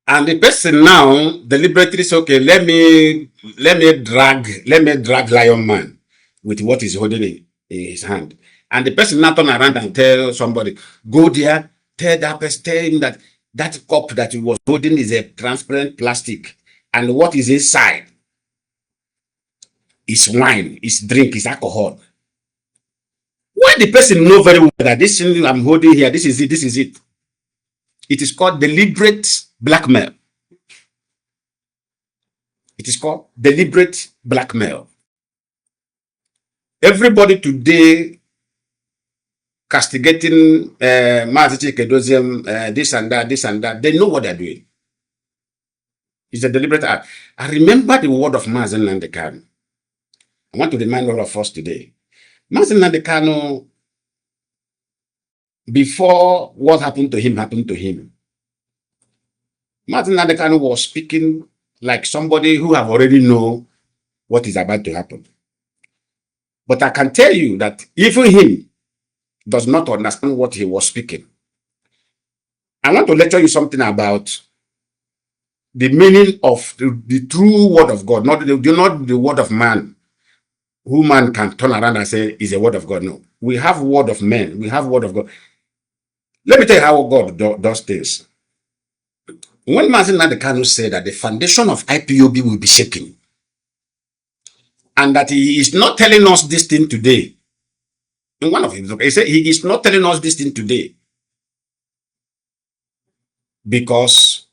And the person now deliberately says, okay, let me drag Lion Man with what he's holding in his hand. And the person now turn around and tell somebody, go there, tell that person, tell him that that cup that he was holding is a transparent plastic. And what is inside is wine, is drink, is alcohol. Why the person know very well that this thing I'm holding here, this is it, this is it. It is called deliberate blackmail. It is called deliberate blackmail. Everybody today castigating Mazi this and that, they know what they're doing. It's a deliberate act. I remember the word of Mazi Nnamdi Kanu. I want to remind all of us today. Mazi Nnamdi Kanu, before what happened to him, Mazi Nnamdi Kanu was speaking like somebody who have already know what is about to happen. But I can tell you that even him does not understand what he was speaking. I want to lecture you something about the meaning of the true word of God, not the word of man, who man can turn around and say is a word of God. No, we have word of men, we have word of God. Let me tell you how God does things. When Mazi Nnamdi Kanu said that the foundation of IPOB will be shaken, and that he is not telling us this thing today. In one of his, he said he is not telling us this thing today because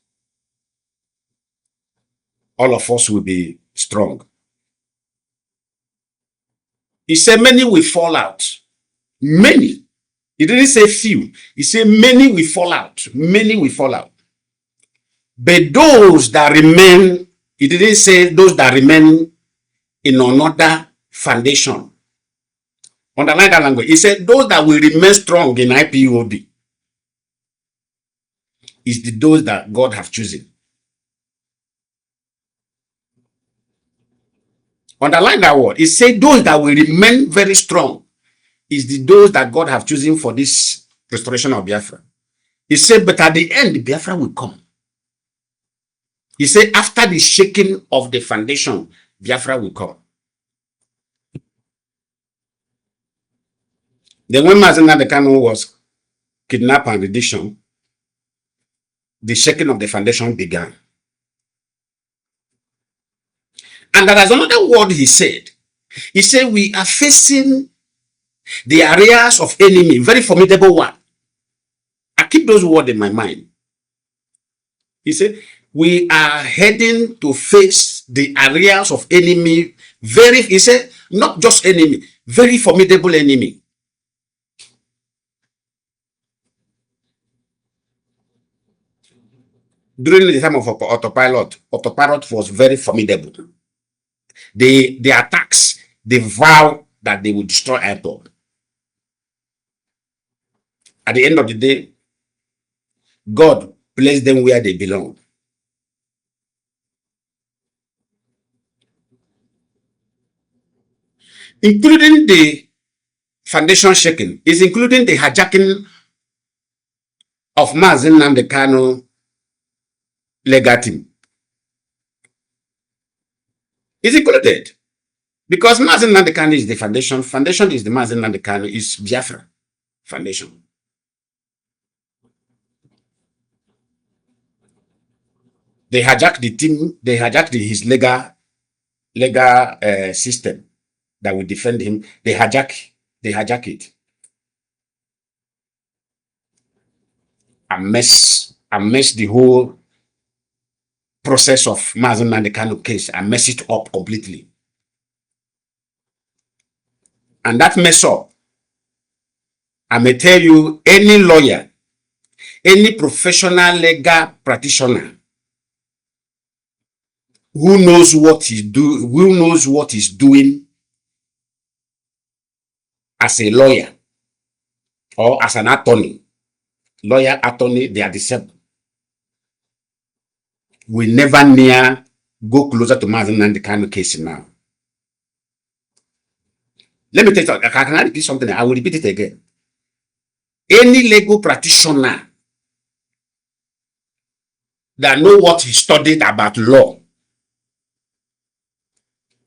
all of us will be strong. He said many will fall out. Many. He didn't say few. He said many will fall out. Many will fall out. But those that remain, he didn't say those that remain in another foundation. Underline that language. He said those that will remain strong in IPOB is those that God have chosen. Underline that word. He said those that will remain very strong is those that God have chosen for this restoration of Biafra. He said, but at the end, Biafra will come. He said, after the shaking of the foundation, Biafra will come. Then when Mazi Nnamdi Kanu was kidnapped and rendition, the shaking of the foundation began. And there is another word he said. He said, we are facing the areas of enemy, very formidable one. I keep those words in my mind. He said, we are heading to face the areas of enemy, he said, not just enemy, very formidable enemy. During the time of autopilot was very formidable. The attacks, they vow that they will destroy Ipob. At the end of the day, God placed them where they belong. Including the foundation shaking, is including the hijacking of Mazi Nnamdi Kanu legal team. Is included. Because Mazi Nnamdi Kanu is the foundation. Foundation is the Mazi Nnamdi Kanu, is Biafra foundation. They hijacked the team, they hijacked his legal system that will defend him. They hijack it. And mess the whole process of Mazi Nnamdi Kanu case and mess it up completely. And that mess up, I may tell you, any lawyer, any professional legal practitioner who knows what he's doing as a lawyer or as an attorney, lawyer, attorney, they are the same. We never go closer to Mazi Nnamdi Kanu case now. Let me tell you, can I repeat something? I will repeat it again. Any legal practitioner that know what he studied about law.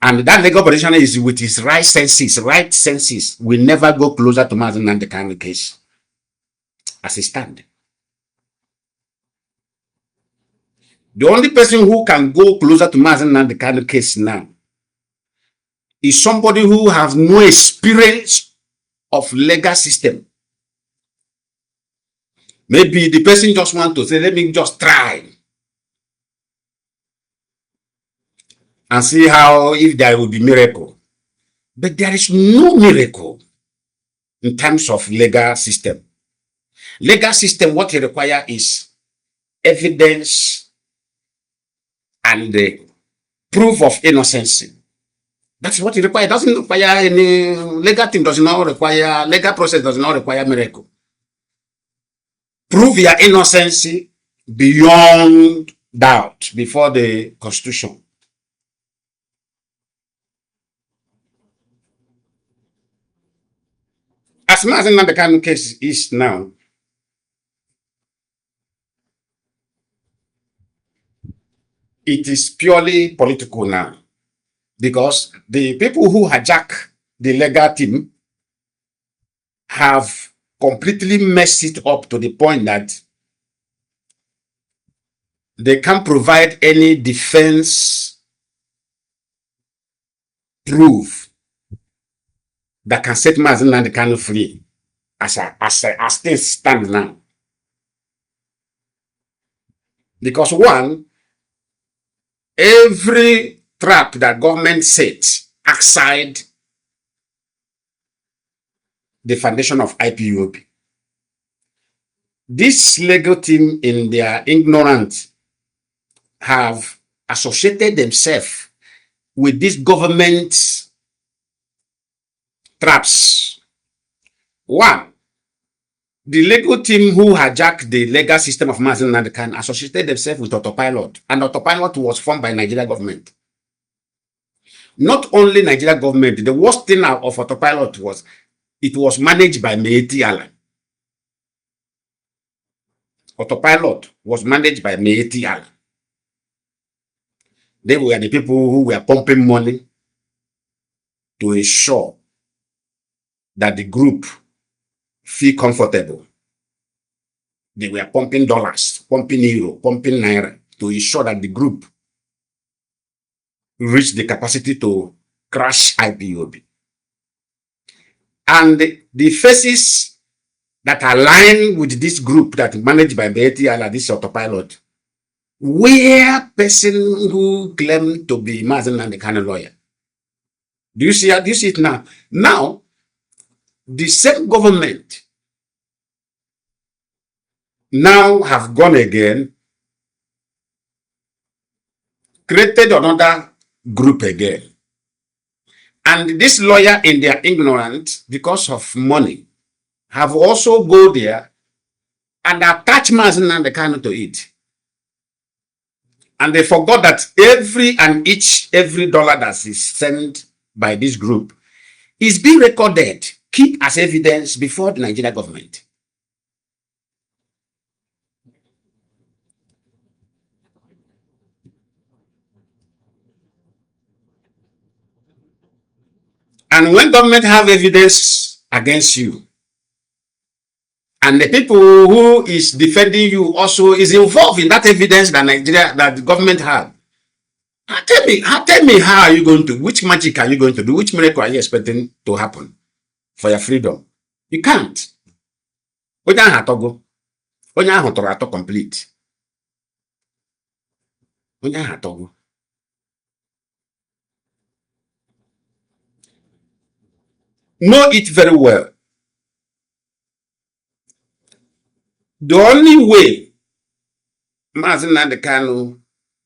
And that legal position is with his right senses, will never go closer to Mazi Nnamdi Kanu case as a stand. The only person who can go closer to Mazi Nnamdi Kanu case now is somebody who has no experience of legal system. Maybe the person just want to say, let me just try and see how, if there will be miracle. But there is no miracle in terms of legal system. Legal system, what it requires is evidence and the proof of innocency. That's what it requires. It doesn't require any legal thing, does not require, legal process does not require miracle. Prove your innocency beyond doubt before the Constitution. As Mazi Nnamdi Kanu case is now, it is purely political now, because the people who hijack the legal team have completely messed it up to the point that they can't provide any defense proof that can set Mazi Nnamdi Kanu free as things stand now. Because one, every trap that government sets outside the foundation of IPOB, this legal team in their ignorance have associated themselves with this government traps. One, the legal team who hijacked the legal system of Mazi Nnamdi Kanu associated themselves with Autopilot, and Autopilot was formed by Nigeria government. Not only Nigeria government, the worst thing of Autopilot was it was managed by Meeti Allah. Autopilot was managed by Meeti Allah. They were the people who were pumping money to ensure that the group feel comfortable. They were pumping dollars, pumping euro, pumping naira to ensure that the group reached the capacity to crash IPOB. And the faces that align with this group that managed by Meeti Allah, this Autopilot, were person who claimed to be Mazi Nnamdi Kanu lawyer. Do you see it now? Now, the same government now have gone again, created another group again. And this lawyer in their ignorance, because of money, have also go there and attach Mazi Nnamdi Kanu to it. And they forgot that every dollar that is sent by this group is being recorded, keep as evidence before the Nigerian government. And when government have evidence against you, and the people who is defending you also is involved in that evidence that the government have, tell me how are you going to, which magic are you going to do, which miracle are you expecting to happen for your freedom? You can't. Onye ahụ atọgo, onye ahụ tọrọ atọ complete. Onye ahụ atọgo. Know it very well. The only way Mazi Nnamdi Kanu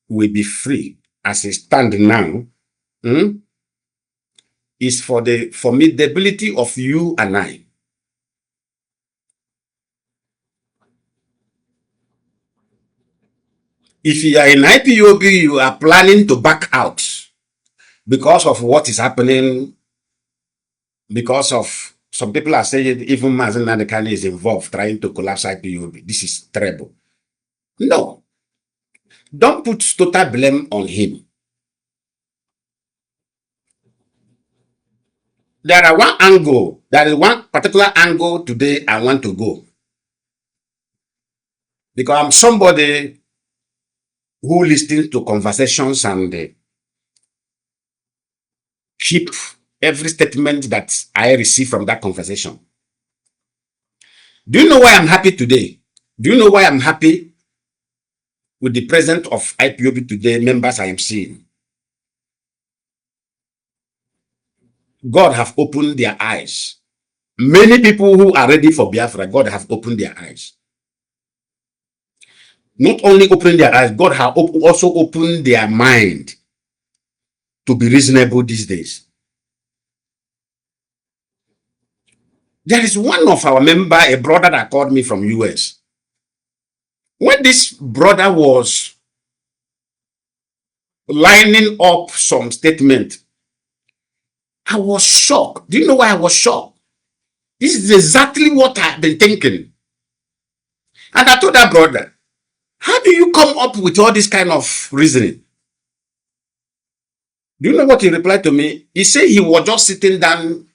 will be free as it stands now is for the formidability of you and I. If you are in IPOB, you are planning to back out because of what is happening, because of some people are saying even Mazi Nnamdi Kanu is involved trying to collapse IPOB. This is terrible. No. don't put total blame on him. There are one angle, there is one particular angle today I want to go. Because I'm somebody who listens to conversations and keep every statement that I receive from that conversation. Do you know why I'm happy today? Do you know why I'm happy with the presence of IPOB today, members I am seeing? God have opened their eyes. Many people who are ready for Biafra, God have opened their eyes. Not only opened their eyes, God have also opened their mind to be reasonable these days. There is one of our member, a brother that called me from US. When this brother was lining up some statement, I was shocked. Do you know why I was shocked? This is exactly what I've been thinking. And I told that brother, how do you come up with all this kind of reasoning? Do you know what he replied to me? He said he was just sitting down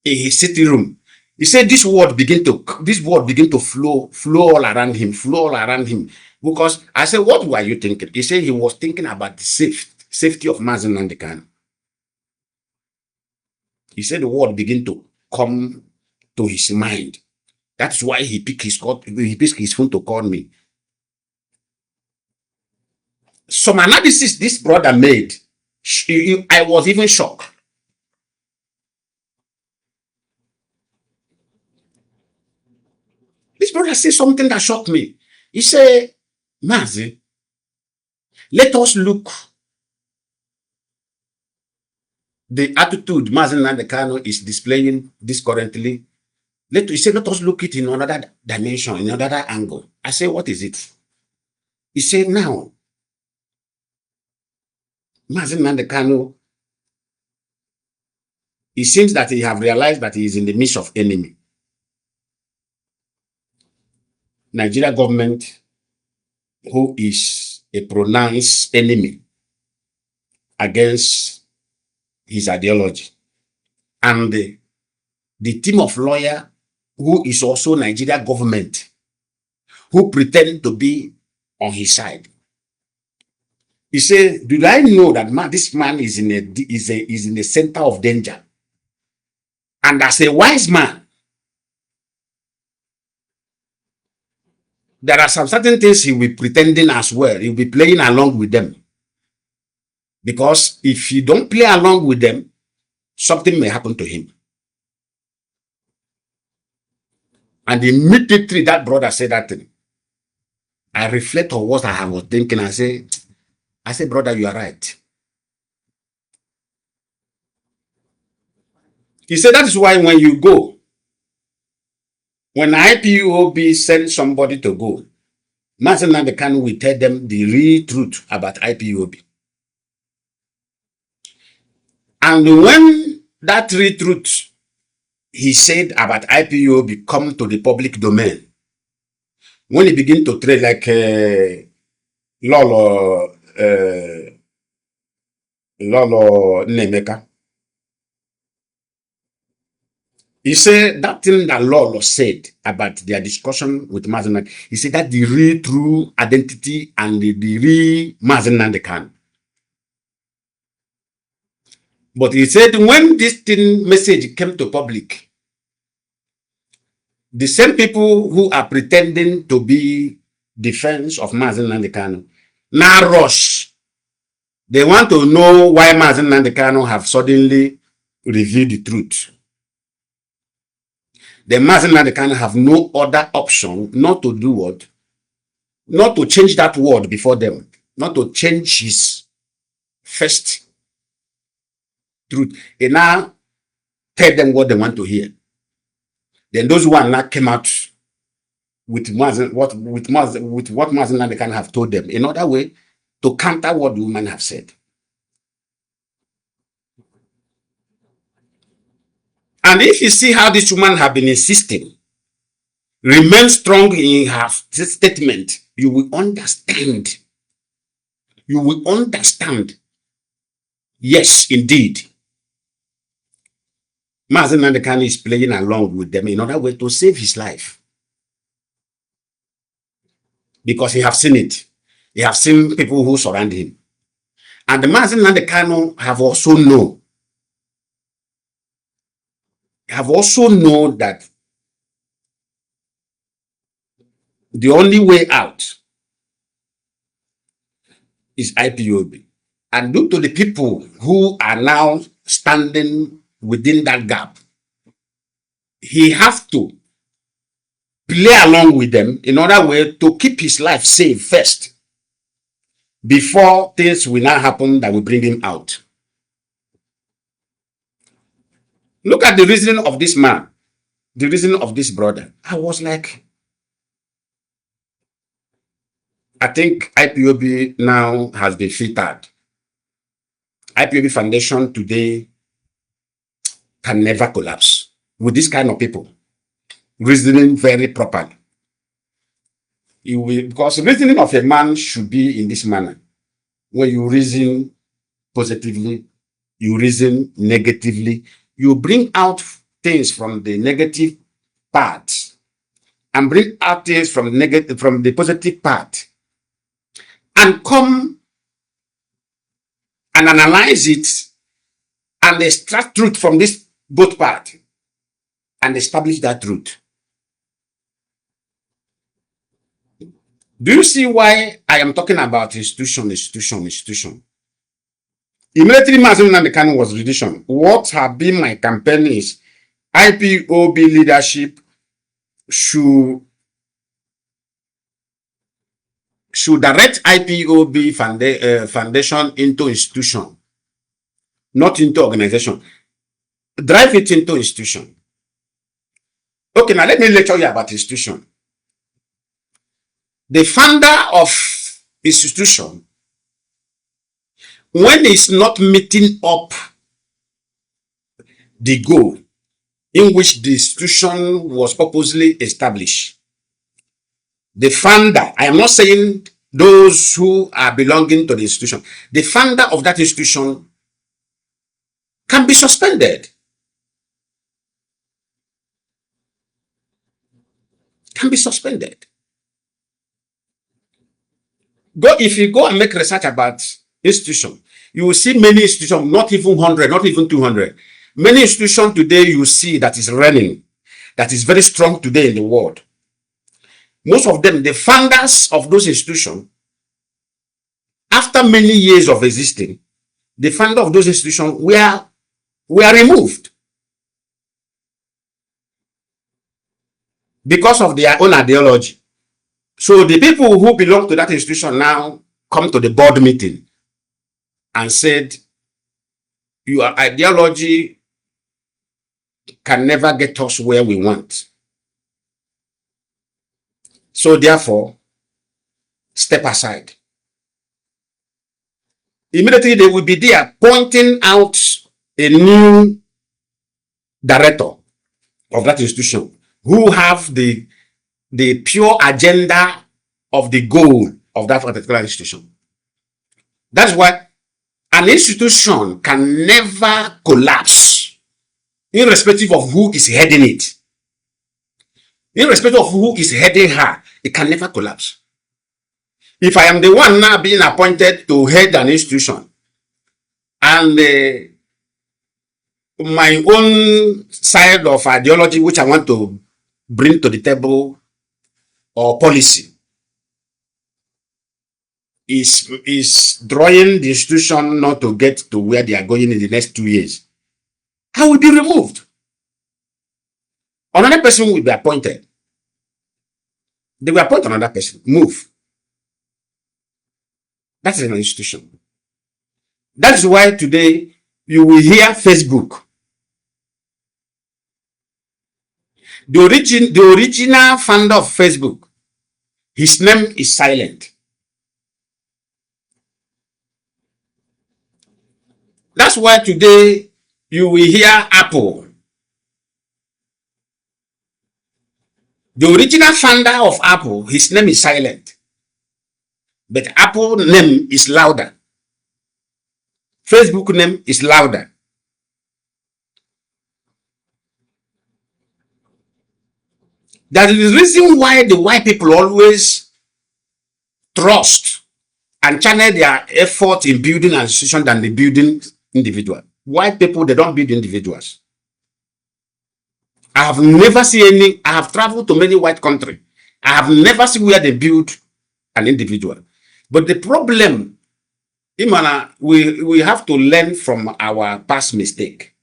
in his sitting room. He said this word begin to flow all around him, Because I said, what were you thinking? He said he was thinking about the safety of Mazi Nnamdi Kanu. He said the word begin to come to his mind. That's why he picked his phone to call me. Some analysis this brother made, I was even shocked. This brother said something that shocked me. He said, Mazi, let us look the attitude Mazi Nnamdi Kanu is displaying this currently. He said, let us look it in another dimension, in another angle. I said, what is it? He said, now, Mazi Nnamdi Kanu, it seems that he have realized that he is in the midst of enemy. Nigeria government, who is a pronounced enemy against his ideology. And the team of lawyers, who is also Nigeria government, who pretend to be on his side. He said, do I know that this man is in the center of danger? And as a wise man, there are some certain things he will be pretending as well. He will be playing along with them. Because if you don't play along with them, something may happen to him. And immediately that brother said that thing. I reflect on what I was thinking. I say, brother, you are right. He said, that is why when you go, when IPOB sends somebody to go, Mazi Nnamdi Kanu will tell them the real truth about IPOB. And when that real truth he said about IPOB come to the public domain, when he begin to trade like Lolo Nemeka, he said that thing that Lolo said about their discussion with Mazi Nnamdi, he said that the real true identity and the real Mazi Nnamdi Kanu. But he said when this thing message came to public, the same people who are pretending to be defense of Mazi Nnamdi Kanu now rush. They want to know why Mazi Nnamdi Kanu have suddenly revealed the truth. The Mazi Nnamdi Kanu have no other option not to do what? Not to change that word before them. Not to change his first truth. He now tell them what they want to hear. Then those one now came out with what Mazi Nnamdi Kanu have told them. In other way, to counter what the woman have said. And if you see how this woman have been insisting, remain strong in her statement, you will understand you will understand. Yes, indeed. Mazi Nnamdi Kanu is playing along with them in order way to save his life. Because he have seen it. He have seen people who surround him. And the Mazi Nnamdi Kanu have also known that the only way out is IPOB. And due to the people who are now standing within that gap, he has to play along with them in order way to keep his life safe first, before things will now happen that will bring him out. Look at the reasoning of this man, the reasoning of this brother. I was like, I think IPOB now has been filtered. IPOB Foundation today can never collapse with this kind of people reasoning very properly. Because reasoning of a man should be in this manner. When you reason positively, you reason negatively, you bring out things from the negative part and bring out things from the positive part, and come and analyze it and extract truth from this both part and establish that truth. Do you see why I am talking about institution? Immediately Mazi Nnamdi Kanu was reduction. What have been my campaign is IPOB leadership should direct IPOB foundation into institution, not into organization. Drive it into institution. Okay, now let me lecture you about institution. The founder of institution, when it's not meeting up the goal in which the institution was purposely established, the founder, I am not saying those who are belonging to the institution, the founder of that institution can be suspended. Can be suspended. If you go and make research about institution, you will see many institutions, not even 100, not even 200. Many institutions today you see that is running, that is very strong today in the world. Most of them, the founders of those institutions, after many years of existing, the founder of those institutions were removed because of their own ideology. So the people who belong to that institution now come to the board meeting and said, your ideology can never get us where we want. So therefore, step aside. Immediately they will be there pointing out a new director of that institution who have the pure agenda of the goal of that particular institution. That's why an institution can never collapse, irrespective of who is heading it. Irrespective of who is heading her, it can never collapse. If I am the one now being appointed to head an institution, and my own side of ideology which I want to bring to the table or policy is drawing the institution not to get to where they are going in the next 2 years, I will be removed. Another person will be appointed. They will appoint another person. Move. That is an institution. That is why today you will hear Facebook. The original founder of Facebook, his name is silent. That's why today you will hear Apple. The original founder of Apple, his name is silent. But Apple name is louder. Facebook name is louder. That is the reason why the white people always trust and channel their effort in building an institution than the building individual. White people, they don't build individuals. I have never seen any, I have traveled to many white countries. I have never seen where they build an individual. But the problem, Imana, we have to learn from our past mistake.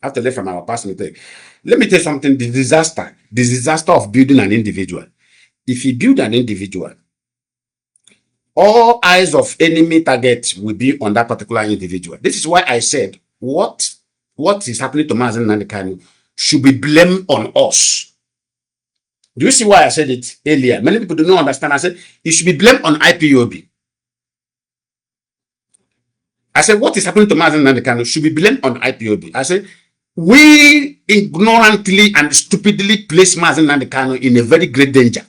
Have to learn from our past mistake. Let me tell you something, the disaster of building an individual. If you build an individual, all eyes of enemy targets will be on that particular individual. This is why I said, what is happening to Mazi Nnamdi Kanu should be blamed on us. Do you see why I said it earlier? Many people do not understand. I said, it should be blamed on IPOB. I said, what is happening to Mazi Nnamdi Kanu should be blamed on IPOB. I said, we ignorantly and stupidly place Mazi Nnamdi Kanu in a very great danger.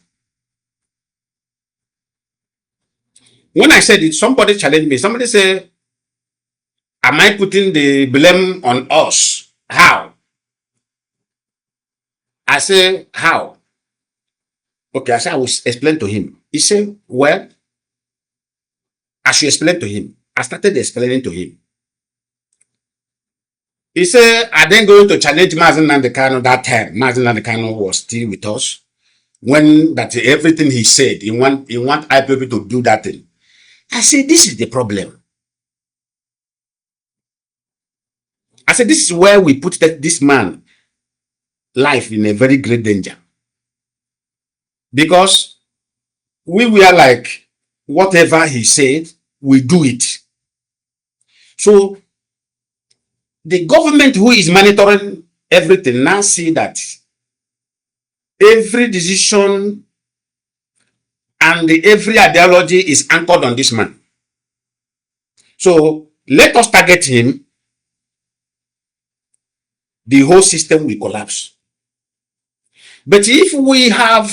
When I said it, somebody challenged me. Somebody said, am I putting the blame on us? How? I say, how? Okay, I said, I will explain to him. He said, well, I should explain to him. I started explaining to him. He said, are they going to challenge Mazi Nnamdi Kanu that time? Mazi Nnamdi Kanu was still with us. When that everything he said, he want IPOB to do that thing. I said, this is the problem. I said, this is where we put this man life in a very great danger. Because we were like, whatever he said, we do it. So the government who is monitoring everything now see that every decision and every ideology is anchored on this man. So let us target him. The whole system will collapse. But if we have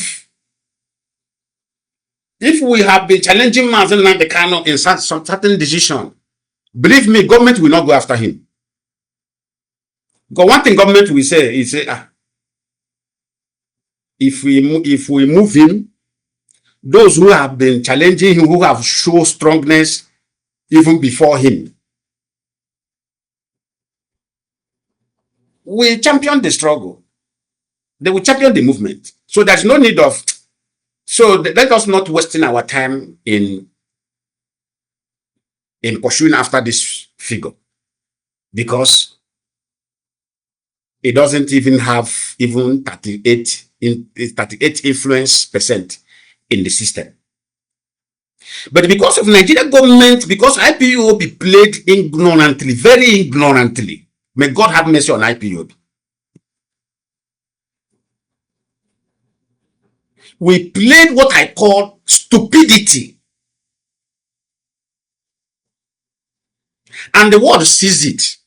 been challenging Mazi Nnamdi Kanu in some certain decision, believe me, government will not go after him. Because one thing government will say is, if we move him, those who have been challenging him, who have shown strongness even before him, will champion the struggle. They will champion the movement. So there's no need of, so let us not wasting our time in pursuing after this figure, because it doesn't even have even 38 influence percent in the system. But because of Nigerian government, because IPOB played ignorantly, very ignorantly, may God have mercy on IPOB. We played what I call stupidity. And the world sees it.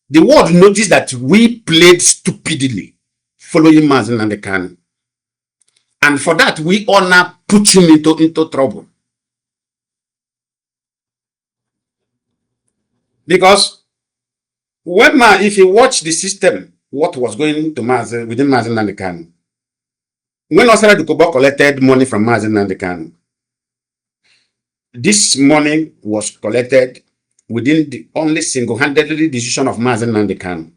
The world noticed that we played stupidly following Mazi Nnamdi Kanu. And for that, we all now put him into trouble. Because if you watch the system, what was going to Mazi within Mazi Nnamdi Kanu, when Osara Dukobo collected money from Mazi Nnamdi Kanu, this money was collected within the only single-handedly decision of Mazi Nnamdi Kanu.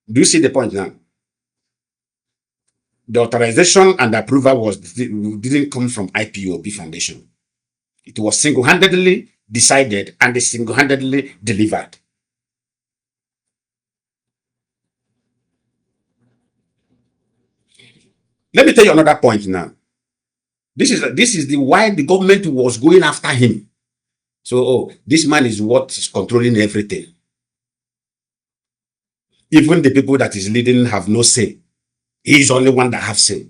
Do you see the point now? The authorization and approval didn't come from IPOB Foundation. It was single-handedly decided and single-handedly delivered. Let me tell you another point now. This is why the government was going after him. So, this man is what is controlling everything. Even the people that is leading have no say. He is the only one that have say.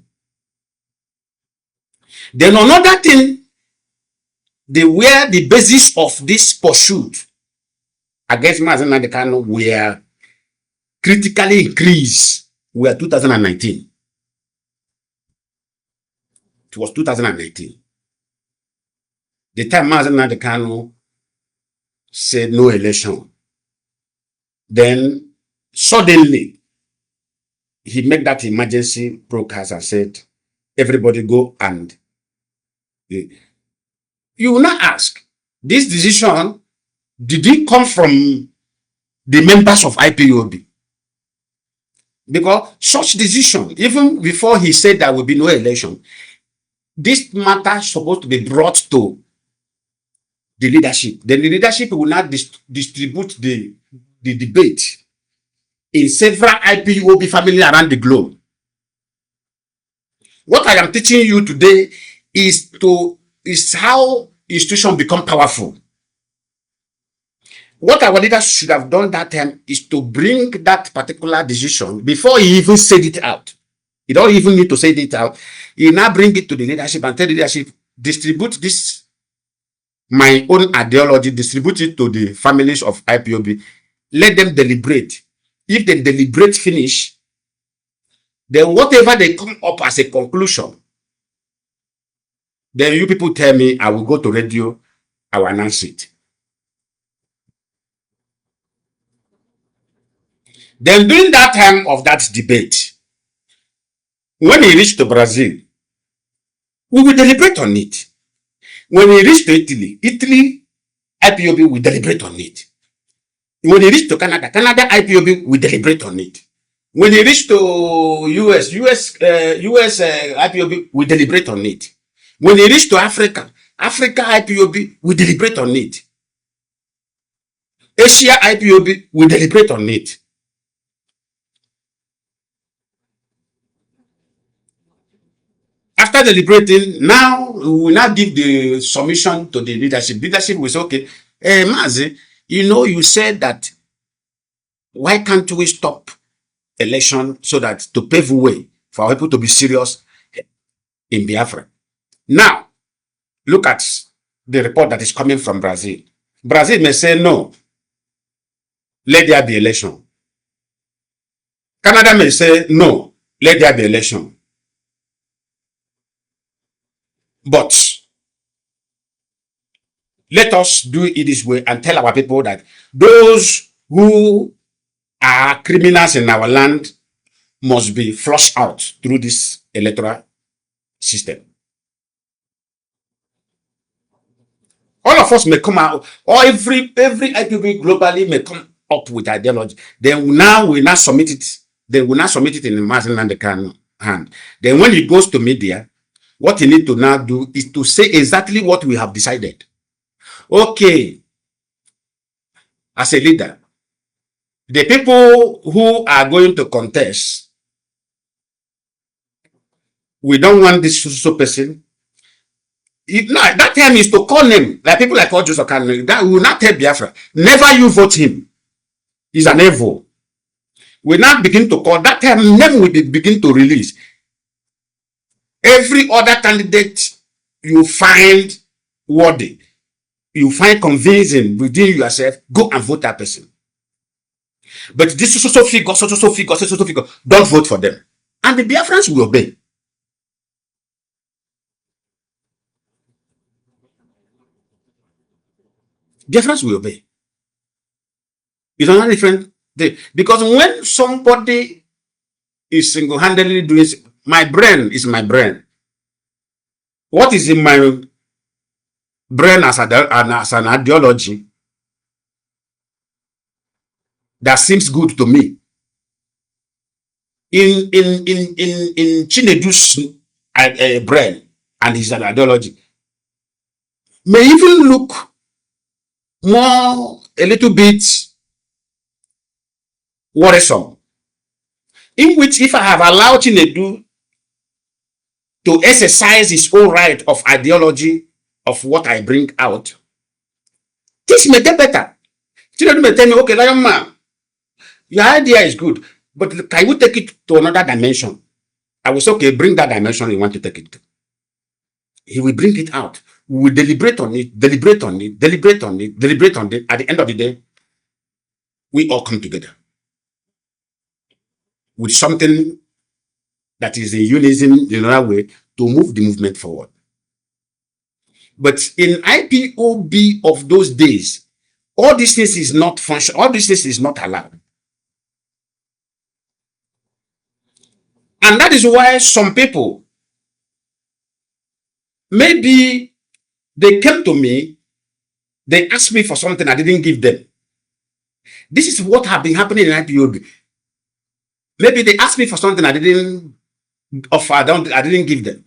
Then another thing, where the basis of this pursuit against Mazi Nnamdi Kanu were critically increased were 2019. It was 2019. The time Mazi Nnamdi Kanu said no election. Then suddenly he made that emergency broadcast and said, everybody go and you will not ask, this decision, did it come from the members of IPOB? Because such decision, even before he said there will be no election, this matter is supposed to be brought to the leadership. Then the leadership will not distribute the debate in several IPOB families around the globe. What I am teaching you today is how institutions become powerful. What our leaders should have done that time is to bring that particular decision before he even said it out. You don't even need to say it out. You now bring it to the leadership and tell the leadership, distribute this, my own ideology, distribute it to the families of IPOB. Let them deliberate. If they deliberate finish, then whatever they come up as a conclusion, then you people tell me, I will go to radio, I will announce it. Then during that time of that debate, when he reached to Brazil, we will deliberate on it. When he reached to Italy, IPOB will deliberate on it. When he reached to Canada, IPOB will deliberate on it. When he reached to US IPOB will deliberate on it. When he reached to Africa IPOB will deliberate on it. Asia IPOB will deliberate on it. After deliberating, now we will now give the submission to the leadership. Leadership will say, okay, Mazi, you said that why can't we stop election so that to pave way for people to be serious in Biafra? Now, look at the report that is coming from Brazil. Brazil may say no, let there be election. Canada may say no, let there be election. But let us do it this way and tell our people that those who are criminals in our land must be flushed out through this electoral system. All of us may come out, or every IPB globally may come up with ideology. Then now we now submit it. Then we now submit it in the Mazi Nnamdi Kanu hand. Then when it goes to media, what you need to now do is to say exactly what we have decided. Okay, as a leader, the people who are going to contest, we don't want this so person. That time is to call them, like people like Joseph Kanu, that will not tell Biafra, never you vote him. He's an evil. We now begin to call, that time never will begin to release. Every other candidate you find worthy, you find convincing within yourself, go and vote that person. But this so figure, so figure, don't vote for them. And the Biafrans will obey. Biafrans will obey. It's another different thing. Because when somebody is single-handedly doing, my brain is my brain. What is in my brain as an ideology that seems good to me? In Chinedu's brain and his ideology may even look more a little bit worrisome. In which, if I have allowed Chinedu to exercise his own right of ideology of what I bring out, this may get better. Chinedu may tell me, okay, Lion Man, your idea is good, but can you take it to another dimension? I will say, okay, bring that dimension you want to take it to. He will bring it out. We will deliberate on it. At the end of the day, we all come together with something that is in unison in another way to move the movement forward. But in IPOB of those days, all these things is not function, all these things is not allowed. And that is why some people, maybe they came to me, they asked me for something I didn't give them. This is what have been happening in IPOB. Maybe they asked me for something I didn't offer, I didn't give them.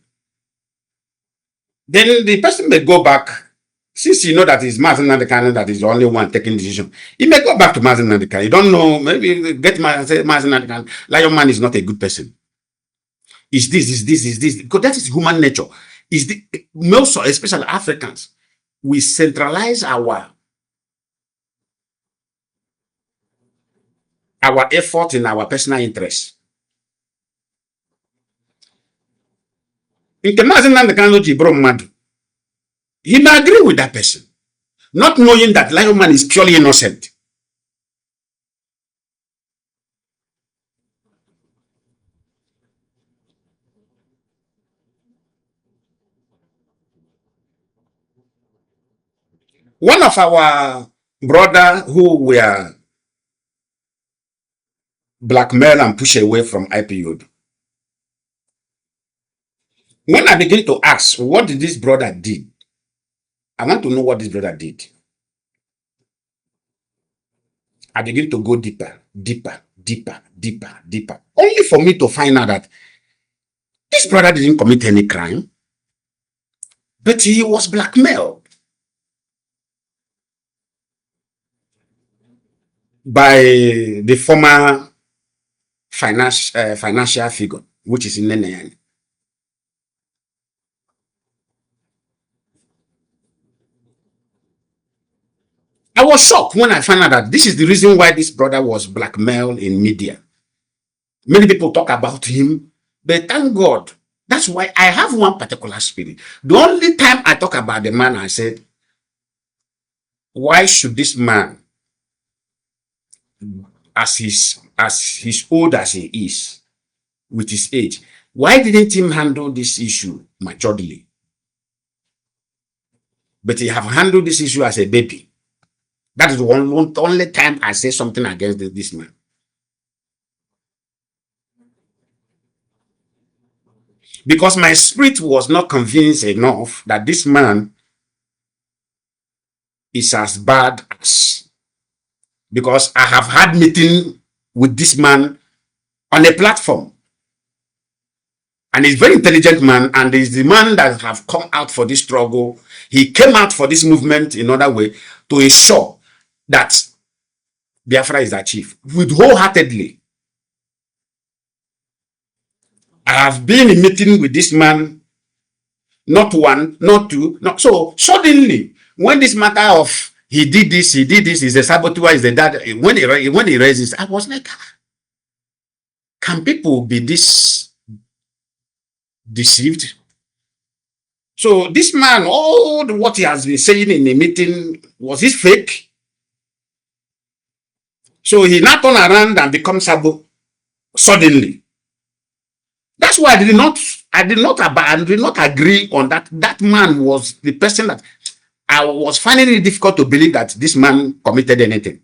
Then the person may go back, since you know that it's Mazi Nnamdi Kanu that is the only one taking decision. He may go back to Mazi Nnamdi Kanu. You don't know, maybe get Mazi Nnamdi Kanu. Lion Man is not a good person. Is this, because that is human nature. Is the most, especially Africans, we centralize our effort in our personal interests. Nke Mazi Nnamdi Kanu ji bụrụ mmadụ, he may agree with that person, not knowing that Lion Man is purely innocent. One of our brother who were blackmailed and pushed away from IPOB, when I begin to ask, what did this brother did? I want to know what this brother did. I begin to go deeper, only for me to find out that this brother didn't commit any crime, but he was blackmailed by the former financial figure, which is Nnene. I was shocked when I found out that this is the reason why this brother was blackmailed in media. Many people talk about him, but thank God. That's why I have one particular spirit. The only time I talk about the man, I said, why should this man, as he's old as he is, with his age, why didn't he handle this issue maturely? But he have handled this issue as a baby. That is the only time I say something against this man. Because my spirit was not convinced enough that this man is as bad as. Because I have had meeting with this man on a platform. And he's a very intelligent man, and he's the man that have come out for this struggle. He came out for this movement in another way to ensure that Biafra is achieved with wholeheartedly. I have been in meeting with this man, not one, not two, not so suddenly when this matter of he did this, is a saboteur, is the dad. When he raises, I was like, can people be this deceived? So this man, all what he has been saying in the meeting, was it fake? So he now turn around and become Sabo suddenly. That's why I did not agree on that. That man was the person that I was finding it difficult to believe that this man committed anything.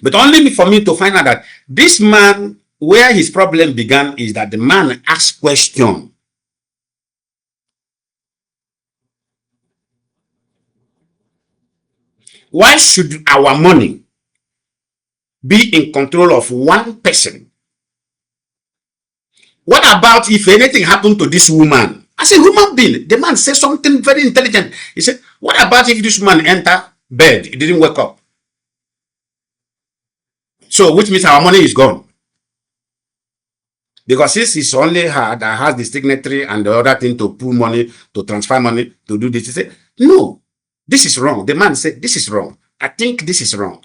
But only for me to find out that this man, where his problem began is that the man asked question. Why should our money be in control of one person? What about if anything happened to this woman? As a human being, the man said something very intelligent. He said, what about if this woman enter bed, it didn't wake up? So, which means our money is gone. Because since it's only her that has the signatory and the other thing to pull money, to transfer money, to do this, he said, no, this is wrong. The man said, this is wrong. I think this is wrong.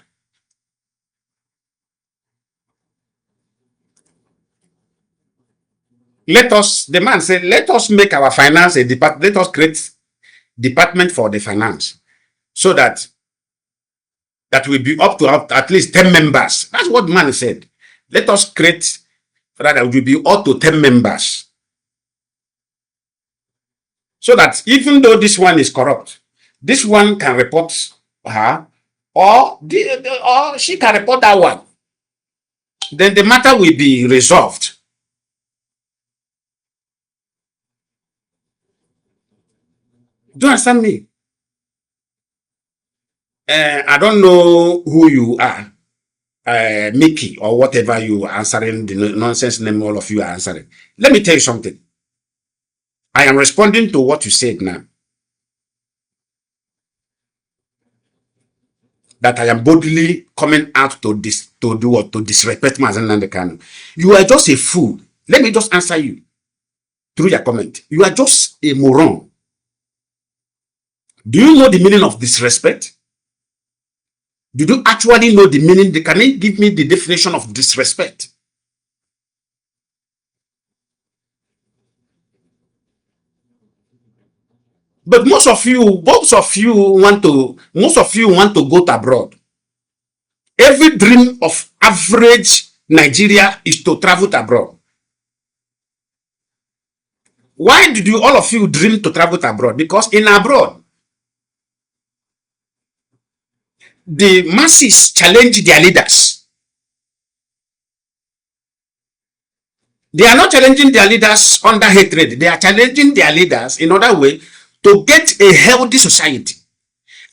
The man said, let us make our finance a department, let us create department for the finance so that will be up to at least 10 members. That's what the man said. Let us create that will be up to 10 members. So that even though this one is corrupt, this one can report her, or or she can report that one. Then the matter will be resolved. Do you understand me? I don't know who you are, Mickey, or whatever you are answering, the nonsense name all of you are answering. Let me tell you something. I am responding to what you said now. That I am boldly coming out to disrespect Mazi Nnamdi Kanu. You are just a fool. Let me just answer you through your comment. You are just a moron. Do you know the meaning of disrespect? Did you actually know the meaning? Can you give me the definition of disrespect? But most of you want to go to abroad. Every dream of average Nigeria is to travel to abroad. Why did all of you dream to travel to abroad? Because in abroad, the masses challenge their leaders. They are not challenging their leaders under hatred. They are challenging their leaders in other way to get a healthy society.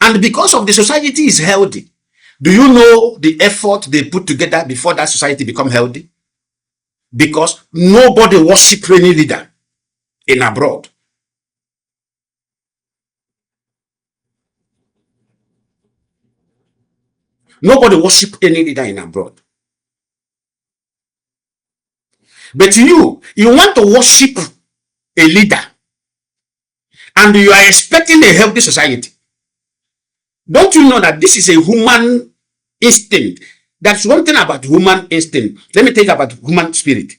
And because of the society is healthy, do you know the effort they put together before that society become healthy? Because nobody worship any leader in abroad. Nobody worship any leader in abroad. But you want to worship a leader and you are expecting a healthy society. Don't you know that this is a human instinct? That's one thing about human instinct. Let me tell you about human spirit.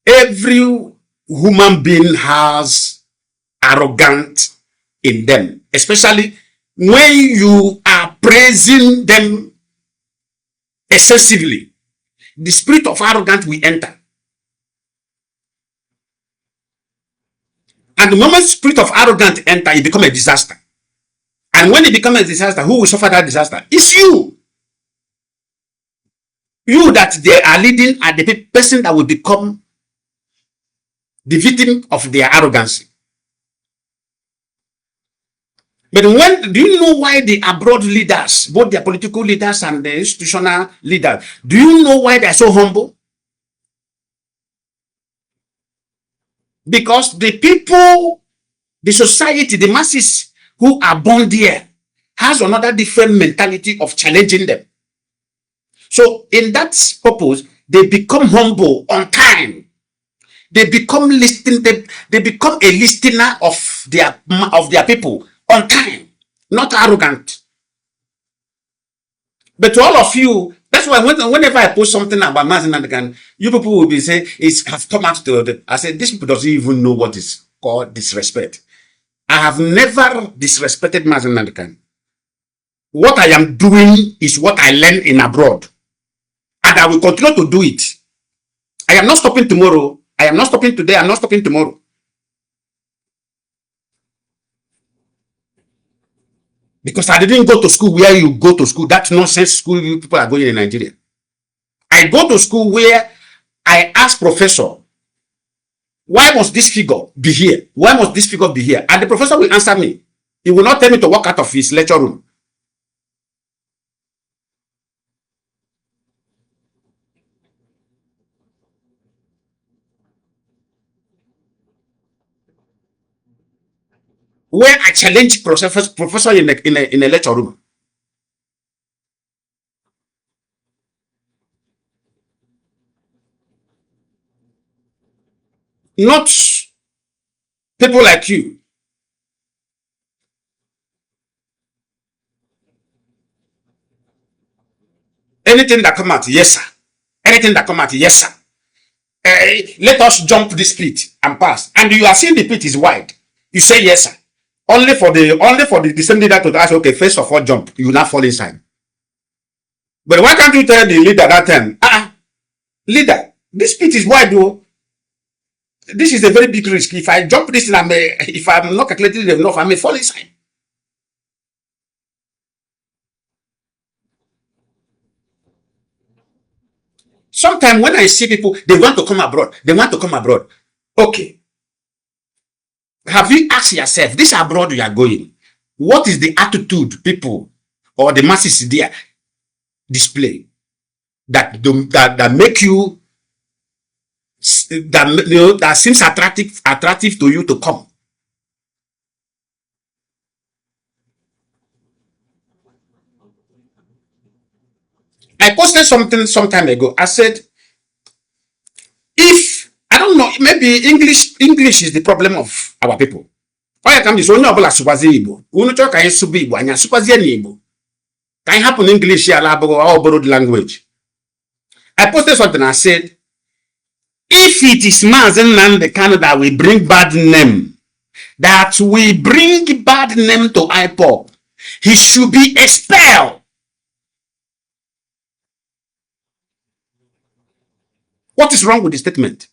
Every human being has arrogance in them, especially when you are praising them excessively. The spirit of arrogance will enter. And the moment spirit of arrogance enter, it becomes a disaster. And when it becomes a disaster, who will suffer that disaster? It's you. You that they are leading are the person that will become the victim of their arrogance. But do you know why the abroad leaders, both their political leaders and the institutional leaders, do you know why they are so humble? Because the people, the society, the masses who are born there has another different mentality of challenging them. So in that purpose, they become humble on time. They become they become a listener of their people on time, not arrogant. But to all of you, that's why whenever I post something about Mazi Nnamdi Kanu, you people will be saying it has come out to I said this people doesn't even know what is called disrespect. I have never disrespected Mazi Nnamdi Kanu. What I am doing is what I learned in abroad. And I will continue to do it. I am not stopping tomorrow. I am not stopping today. I am not stopping tomorrow. Because I didn't go to school where you go to school. That nonsense school you people are going in Nigeria. I go to school where I ask professor, why must this figure be here? Why must this figure be here? And the professor will answer me. He will not tell me to walk out of his lecture room. Where I challenge professor in a lecture room. Not people like you. Anything that come out, yes sir. Anything that come out, yes sir. Let us jump this pit and pass. And you are seeing the pit is wide. You say yes sir. Only for the same leader to ask, okay, first of all jump, you will not fall inside. But why can't you tell the leader that time, leader, this pit is wide though. This is a very big risk. If I jump this, and if I'm not calculating enough, I may fall inside. Sometimes when I see people, they want to come abroad. They want to come abroad. Okay. Have you asked yourself, this abroad you are going, what is the attitude people or the masses there display that make you that seems attractive to you to come? I posted something some time ago. I said, if I don't know, maybe English is the problem of our people. Why come this only about Subazi Igbo? Unu chọ ka anyị sụba Igbo, anya sụkwazie n'Igbo. Ka anyị hapụ English ya ala our borrowed language. I posted something. I said, if it is Mazi Nnamdi Kanu that will bring bad name, that will bring bad name to Ipob, he should be expelled. What is wrong with the statement?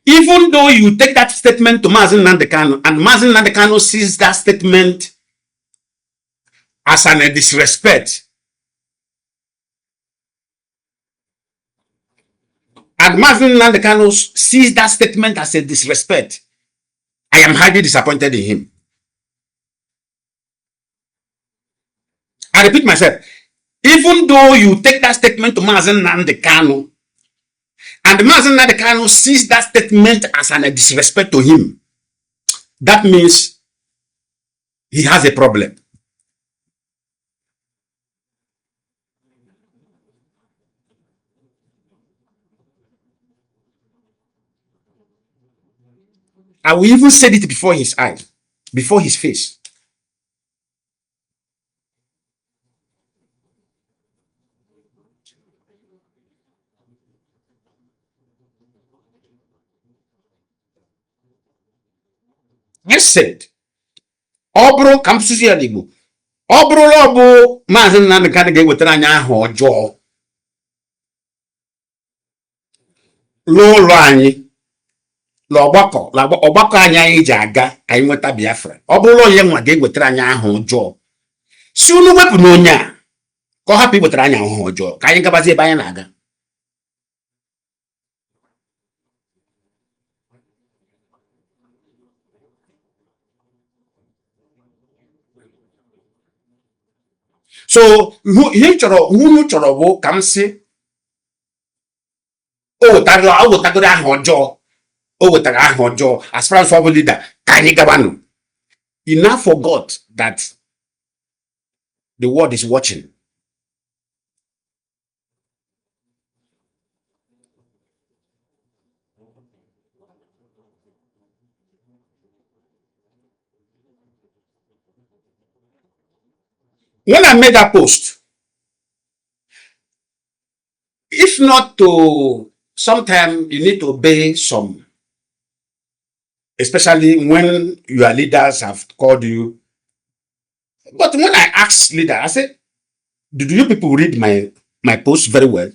Even though you take that statement to Mazi Nnamdi Kanu, and Mazi Nnamdi Kanu sees that statement as a disrespect, and Mazi Nnamdi Kanu sees that statement as a disrespect, I am highly disappointed in him. I repeat myself. Even though you take that statement to Mazi Nnamdi Kanu, and Mazi Nnamdi Kanu sees that statement as a disrespect to him, that means he has a problem. I will even say it before his eyes, before his face. I said, Obro Kamsusi Adigbo, Obro Lobo, Mazi Nnamdi Kanu ga-ewetara anyị aha ọjọọ. N'ụlọ anyị, ọgbakọ anyị ji aga ka anyị nweta Biafra. Ọ bụrụ onye nwa ga-ewetara anyị aha ọjọọ. Si unu wepụ n'onye a, ka ọ hapụ iwetara anyị aha ọjọọ, ka anyị gabazie ebe anyị na-aga. So ihe unu chọrọ bụ ka m sị o wetagoro aha ọjọọ, o wetara aha ọjọọ as far as ọ bụ leader, ka anyị gabanụ. He now forgot that the world is watching. When I made that post, if not to, sometimes you need to obey some, especially when your leaders have called you. But when I asked leader, I said, "Do you people read my post very well?"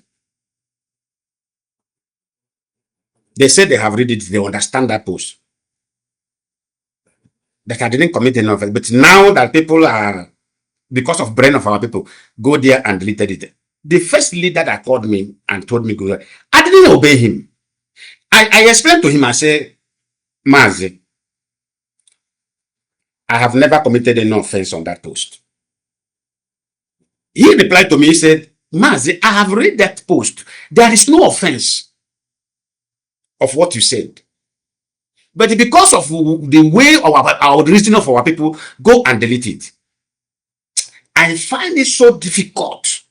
They said they have read it, they understand that post. That I didn't commit enough. But now that people are, because of brain of our people, go there and deleted it. The first leader that called me and told me, go, I didn't obey him. I explained to him, I said, Mazi, I have never committed any offense on that post. He replied to me, he said, Mazi, I have read that post. There is no offense of what you said. But because of the way our reasoning of our people, go and delete it. I find it so difficult.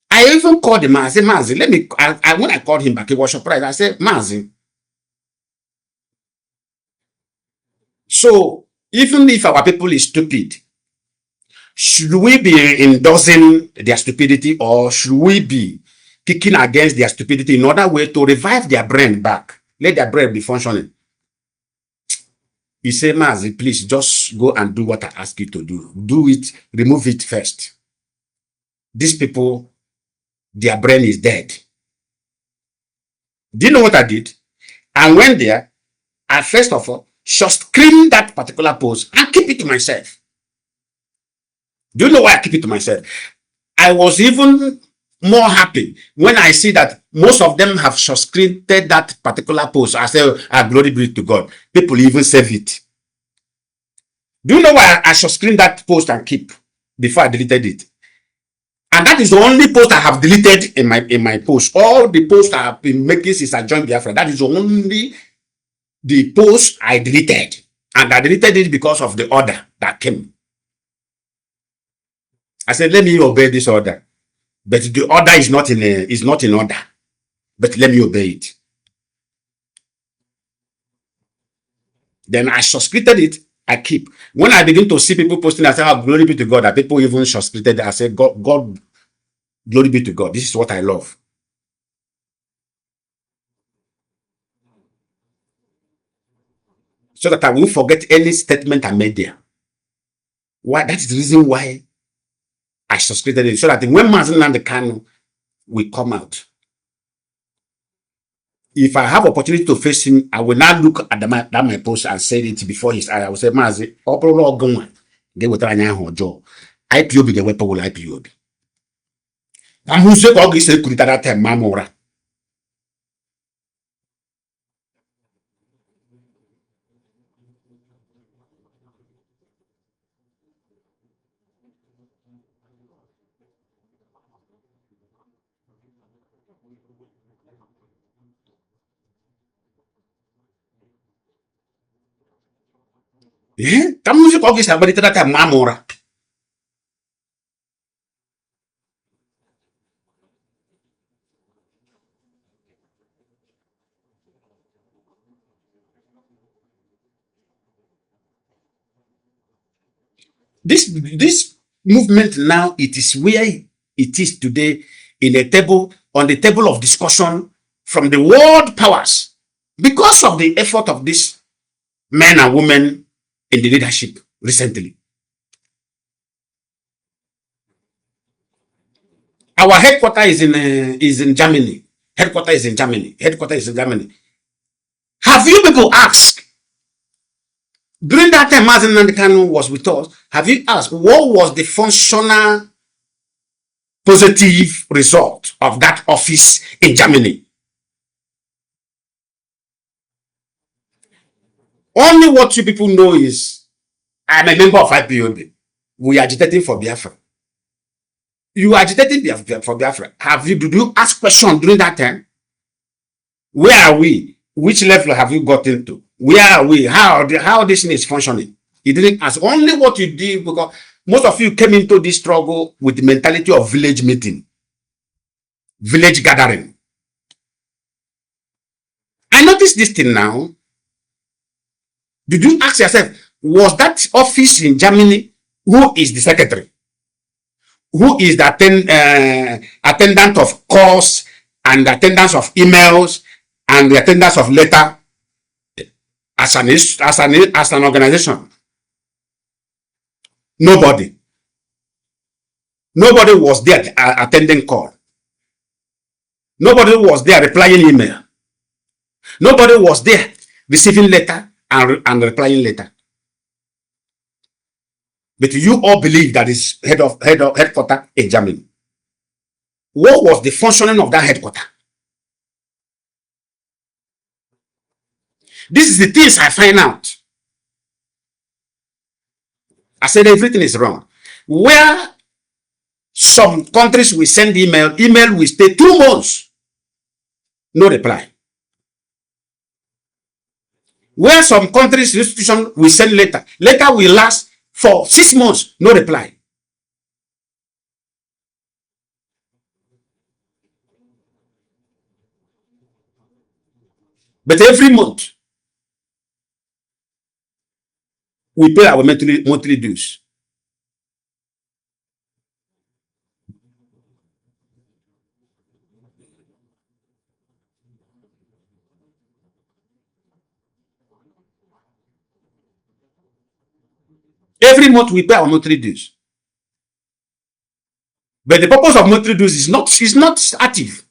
I even called him. I said, Mazi, let me. When I called him back, he was surprised. I said, Mazi. So even if our people is stupid, should we be endorsing their stupidity, or should we be kicking against their stupidity in order way to revive their brain back, let their brain be functioning? He said, Mazi, please just go and do what I ask you to do. Do it, remove it first. These people, their brain is dead. Do you know what I did? I went there, and first of all, just screen that particular post and keep it to myself. Do you know why I keep it to myself? I was even more happy when I see that most of them have subscribed that particular post. I say, glory be to God. People even save it. Do you know why I subscribed that post and keep before I deleted it? And that is the only post I have deleted in my post. All the posts I have been making since I joined Biafra, that is only the post I deleted. And I deleted it because of the order that came. I said, let me obey this order. But the order is not in order. But let me obey it. Then I subscribed it. I keep. When I begin to see people posting, I say, glory be to God, that people even subscribed it. I say, God, glory be to God. This is what I love. So that I won't forget any statement I made there. Why? That is the reason why I subscribed it. So that when Mazi Nnamdi Kanu will come out, if I have opportunity to face him, I will not look at my post and say it before his eye. I will say, Mazi, they will try to IPOB, the weapon will IPOB. I'm who say, God, is a good at that time, Mamora. Kamu say, God, is a good at that time, Mamora. This movement now, it is where it is today on the table of discussion from the world powers because of the effort of these men and women in the leadership recently. Our headquarters is in Germany. Headquarters is in Germany. Have you people asked? During that time, Mazi Nnamdi Kanu was with us. Have you asked what was the functional positive result of that office in Germany? Only what you people know is I'm a member of IPOB. We are agitating for Biafra. You are agitating for Biafra. Did you ask questions during that time? Where are we? Which level have you got into? Where are we? How this thing is functioning? You didn't ask. Only what you did, because most of you came into this struggle with the mentality of village meeting, village gathering. I noticed this thing now. Did you ask yourself, was that office in Germany, who is the secretary? Who is the attendant of calls and the attendance of emails and the attendance of letter as an organization? Nobody. Nobody was there attending call. Nobody was there replying email. Nobody was there receiving letter and replying letter. But you all believe that is headquarters in Germany. What was the functioning of that headquarters? This is the things I find out. I said everything is wrong. Where some countries will send email will stay 2 months, no reply. Where some countries institution will send letter will last for 6 months, no reply. But every month, we pay our monthly dues. Every month we pay our monthly dues. But the purpose of military dues is not active.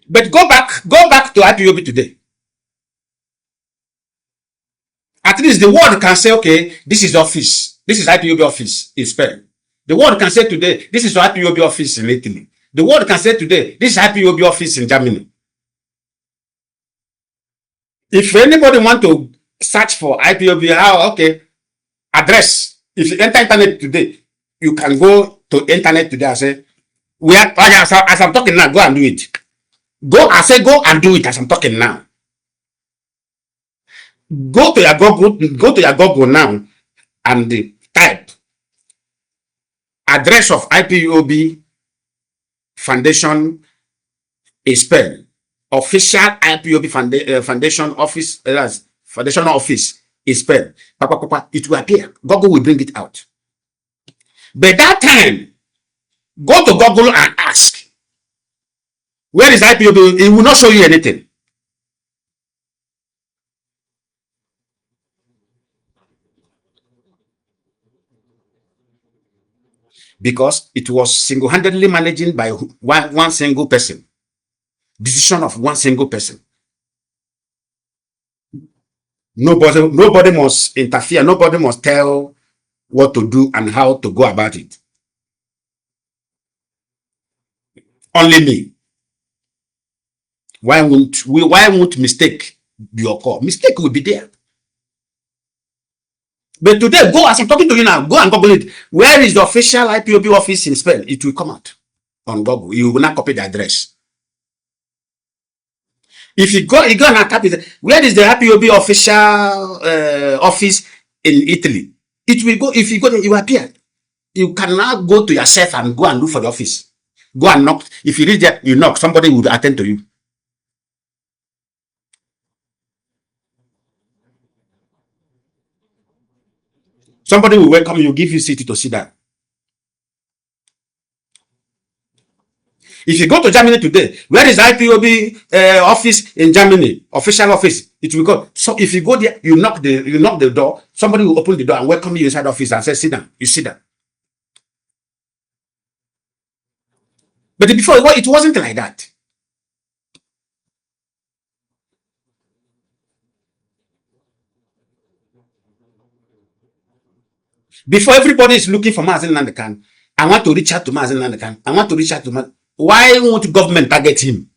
But go back to IPOB today. At least the world can say, okay, this is office. This is IPOB office in Spain. The world can say today, this is IPOB office in Italy. The world can say today, this is IPOB office in Germany. If anybody want to search for IPOB, okay, address. If you enter internet today, you can go to internet today and say, as I'm talking now, go and do it. Go and do it as I'm talking now. Go to your Google now and type address of IPOB Foundation is spelled. Official IPOB Foundation office, foundation office is spelled. It will appear. Google will bring it out. But that time, go to Google and ask, where is IPOB? It will not show you anything. Because it was single-handedly managed by one single person. Decision of one single person. Nobody must interfere. Nobody must tell what to do and how to go about it. Only me. Why won't mistake be occur? Mistake will be there. But today, go, as I'm talking to you now, go and Google it. Where is the official IPOB office in Spain? It will come out on Google. You will not copy the address. If you go and type it, where is the IPOB official office in Italy? It will go. If you go, it will appear. You cannot go to yourself and go and look for the office. Go and knock. If you reach there, you knock. Somebody will attend to you. Somebody will welcome you, give you seat to sit down. If you go to Germany today, where is IPOB office in Germany? Official office. It will go. So if you go there, you knock the door. Somebody will open the door and welcome you inside the office and say, sit down. You sit down. But before, it wasn't like that. Before, everybody is looking for Mazi Nnamdi Kanu. I want to reach out to Mazi Nnamdi Kanu. I want to reach out to Mazi. Why won't government target him?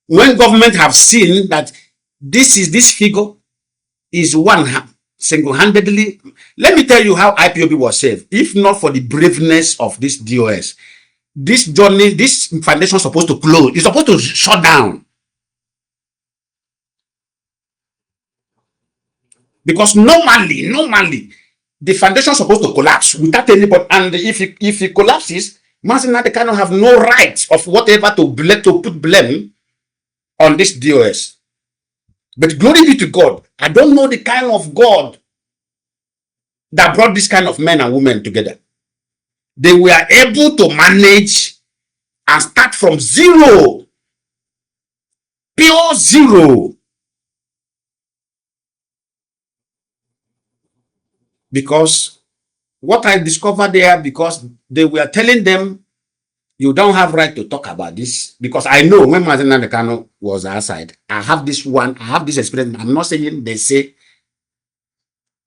When government have seen that this figure is one single-handedly. Let me tell you how IPOB was saved. If not for the braveness of this DOS, this journey, this foundation is supposed to close. It's supposed to shut down. Because normally, the foundation is supposed to collapse without anybody. And if it collapses, Mazi Nnamdi Kanu have no right of whatever to put blame on this DOS. But glory be to God. I don't know the kind of God that brought this kind of men and women together. They were able to manage and start from zero. Pure zero. Because what I discovered there, because they were telling them, you don't have right to talk about this. Because I know when Mazi Nnamdi Kanu was outside, I have this experience. I'm not saying they say.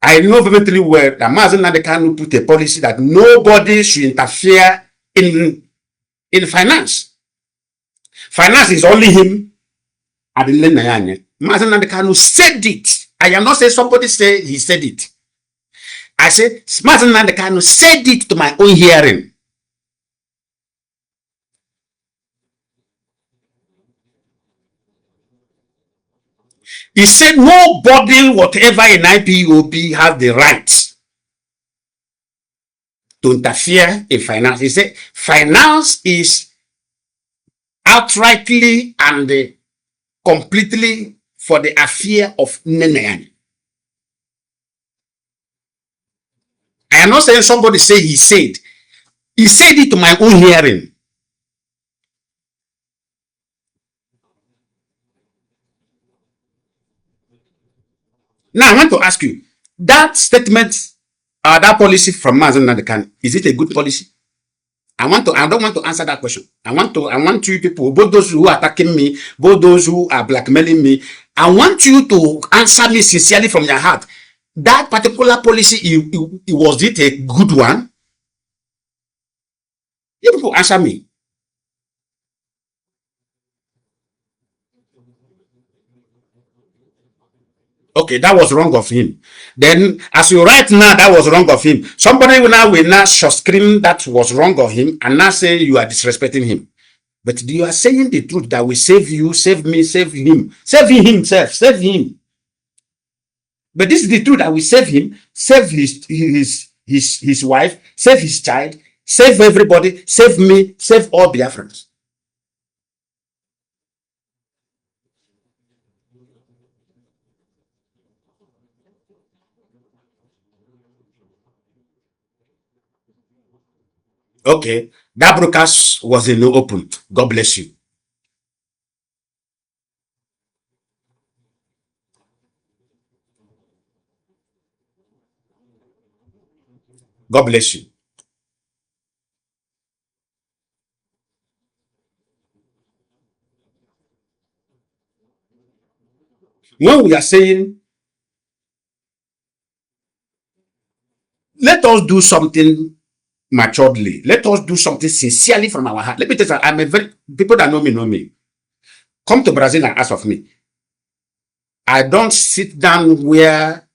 I know very well that Mazi Nnamdi Kanu put a policy that nobody should interfere in finance. Finance is only him. Mazi Nnamdi Kanu said it. I am not saying somebody say he said it. I said, Mazi Nnamdi Kanu said it to my own hearing. He said, nobody, whatever in IPOB, have the right to interfere in finance. He said, finance is outrightly and completely for the affair of Nene. I am not saying somebody say he said. He said it to my own hearing. Now I want to ask you, that statement, that policy from Mazi Nnamdi Kanu, is it a good policy? I don't want to answer that question. I want you people, both those who are attacking me, both those who are blackmailing me, I want you to answer me sincerely from your heart. That particular policy, was it a good one? You people answer me. Okay, that was wrong of him. Then, as you write now, that was wrong of him. Somebody will now scream that was wrong of him and now say you are disrespecting him. But you are saying the truth that will save you, save me, save him, save himself, save him. But this is the truth that will save him, save his wife, save his child, save everybody, save me, save all Biafrans. Okay, that broadcast was in the open. God bless you. God bless you. When we are saying, let us do something maturedly, let us do something sincerely from our heart. Let me tell you, I'm a very, people that know me. Come to Brazil and ask of me. I don't sit down where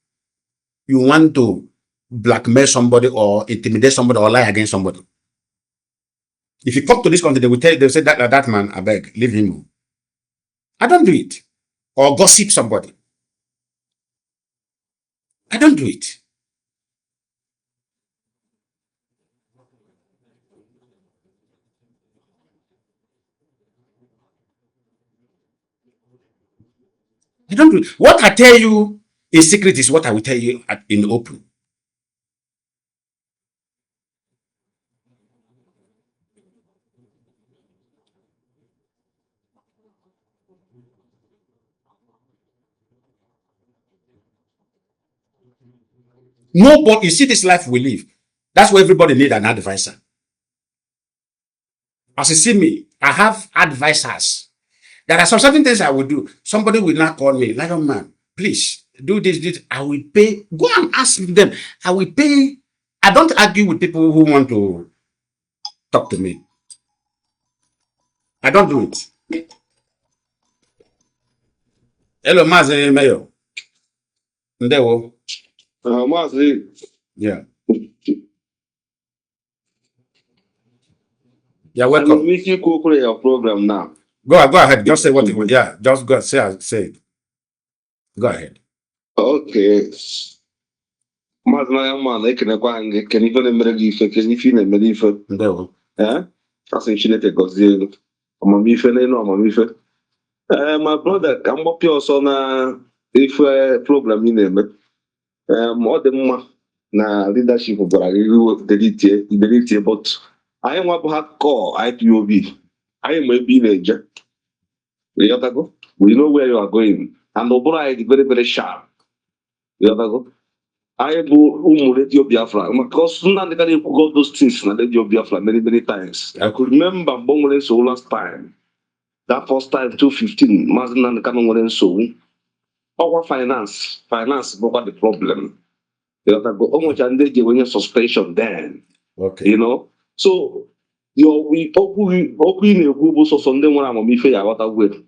you want to blackmail somebody or intimidate somebody or lie against somebody. If you come to this country, they'll say that man, I beg, leave him. I don't do it. Or gossip somebody. I don't do it. I don't do it. What I tell you in secret is what I will tell you in open. Nobody, you see this life we live. That's why everybody need an advisor. As you see me, I have advisors. There are some certain things I will do. Somebody will not call me, Lion Man, please do this. I will pay. Go and ask them. I will pay. I don't argue with people who want to talk to me. I don't do it. Hello, Mazi Mayo. Ndewo. Mazi. Yeah. You're welcome. I'm making your program now. Go ahead. Just say what you want. Yeah, just go say it. Go ahead. Okay. Mazi na man, ekenekwa anyị kene ife na-emere gị ife, kene ife na-emere ife. Ndewo. Asị Chineke gọzie elu. Amamife n'elu amamife. My brother, ka m gbapịa ọsọ na ife program ị na-eme. Ọ dị mma na leadership gwara gị delitie, but anyị nwa bụ hardcore IPOB. Anyị ma ebe ị na-eje. We know where you are going. And Obora is very, very sharp. I bụ ụmụ Radio Biafra because Nnamdi Kanu got those things na Radio Biafra many, many times. I could remember Bongo so last time. That first time, 2015, Mazi Nnamdi Kanu nwere nsogbu. Our finance bụkwa the problem. O nwecha ndị ji enwenye suspension then. Okay. So okwu ị na-ekwu bụ sọsọ ndị nwere amamife ya aghọtagwe.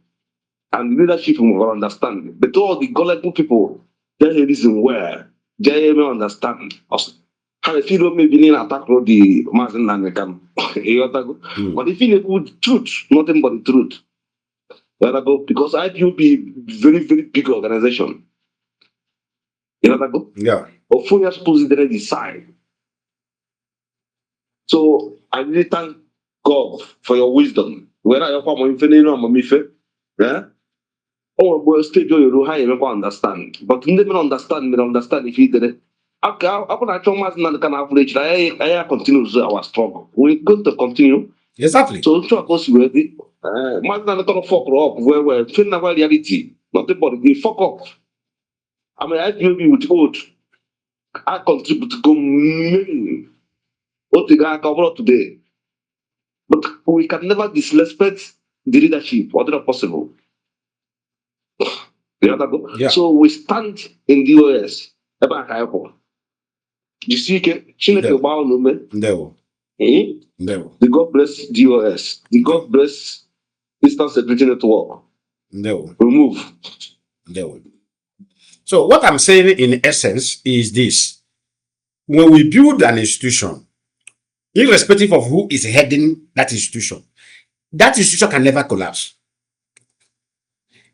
And the leadership will understand. But all the gullible people, there's a reason where they may understand. How if you don't maybe attack the Mazi Nnamdi Kanu. But if you know the truth, nothing but the truth. Because IPOB is very, very big organization. Yeah. Of who you're supposed to decide. So I really thank God for your wisdom. Whether you're from Infinite, yeah? Oh, well, stage you high, you understand. But you never understand if you did it. Okay, I'm not sure Mazi Nnamdi Kanu average. I continue our struggle. We're going to continue. Exactly. So, of course, you ready. Mazi Nnamdi Kanu fuck up where reality. Not the body, they fuck up. I mean, IPOB with oath, I contribute to go many. What the guy covered today. But we can never disrespect the leadership. What is possible? You know that? Yeah. So we stand in the OS. You see, Chineke Obao Nume. No. The God bless DOS. The God bless Eastern Security Network. No. Remove. No. So what I'm saying in essence is this. When we build an institution, irrespective of who is heading that institution can never collapse.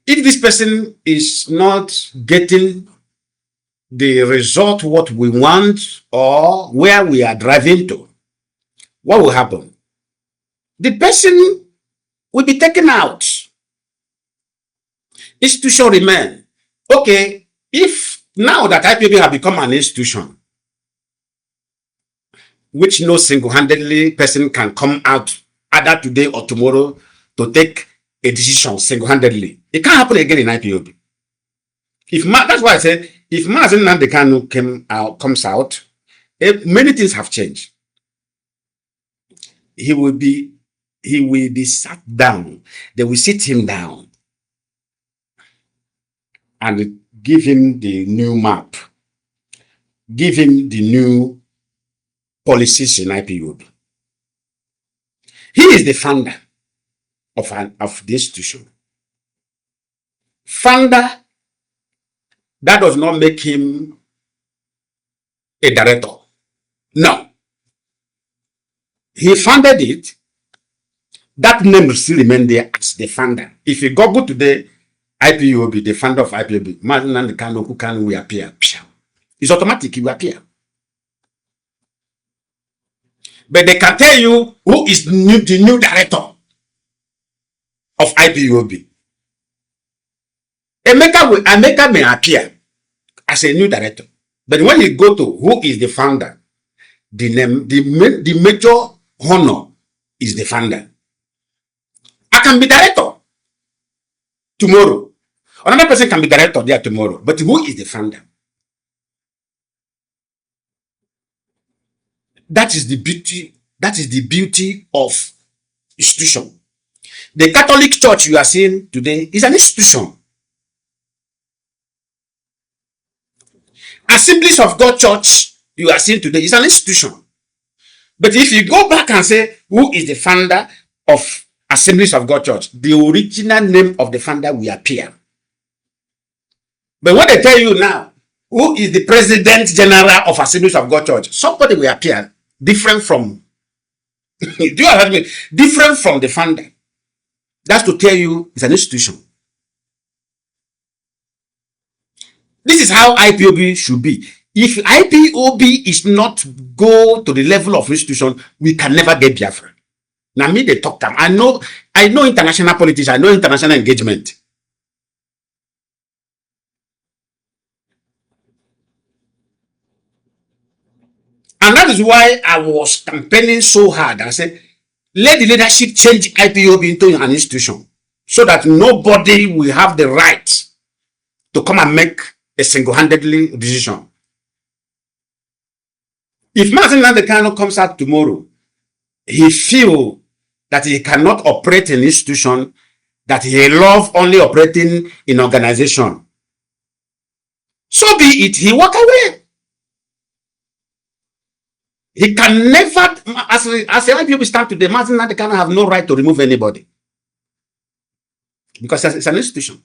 If this person is not getting the result what we want or where we are driving to, what will happen? The person will be taken out. Institution remain. Okay, if now that IPOB have become an institution, which no single-handedly person can come out either today or tomorrow to take a decision single-handedly. It can't happen again in IPOB. That's why I said, if Mazi Nnamdi Kanu comes out, many things have changed. He will be sat down. They will sit him down and give him the new map, give him the new policies in IPOB. He is the founder of the institution. Founder, that does not make him a director. No. He founded it. That name will still remain there as the founder. If you Google today, IPOB, the founder of IPOB, Mazi Nnamdi Kanu, who can will appear. It's automatic, he will appear. But they can tell you who is the new director of IPOB. Emeka may appear as a new director. But when you go to who is the founder, the major honor is the founder. I can be director tomorrow. Another person can be director there tomorrow. But who is the founder? That is the beauty. That is the beauty of institution. The Catholic Church you are seeing today is an institution. Assemblies of God Church you are seeing today is an institution. But if you go back and say, who is the founder of Assemblies of God Church, the original name of the founder will appear. But when they tell you now, who is the President General of Assemblies of God Church, somebody will appear different from, do you understand me? Different from the founder. That's to tell you it's an institution. This is how IPOB should be. If IPOB is not go to the level of institution, we can never get Biafra. Now me they talk time. I know international politics, I know international engagement. And that is why I was campaigning so hard. I said, let the leadership change IPOB into an institution so that nobody will have the right to come and make a single-handedly decision. If Mazi Nnamdi Kanu comes out tomorrow, he feel that he cannot operate an institution, that he love only operating in organization. So be it, he walk away. He can never, as the IPOB stand today, Mazi Nnamdi Kanu have no right to remove anybody. Because it's an institution.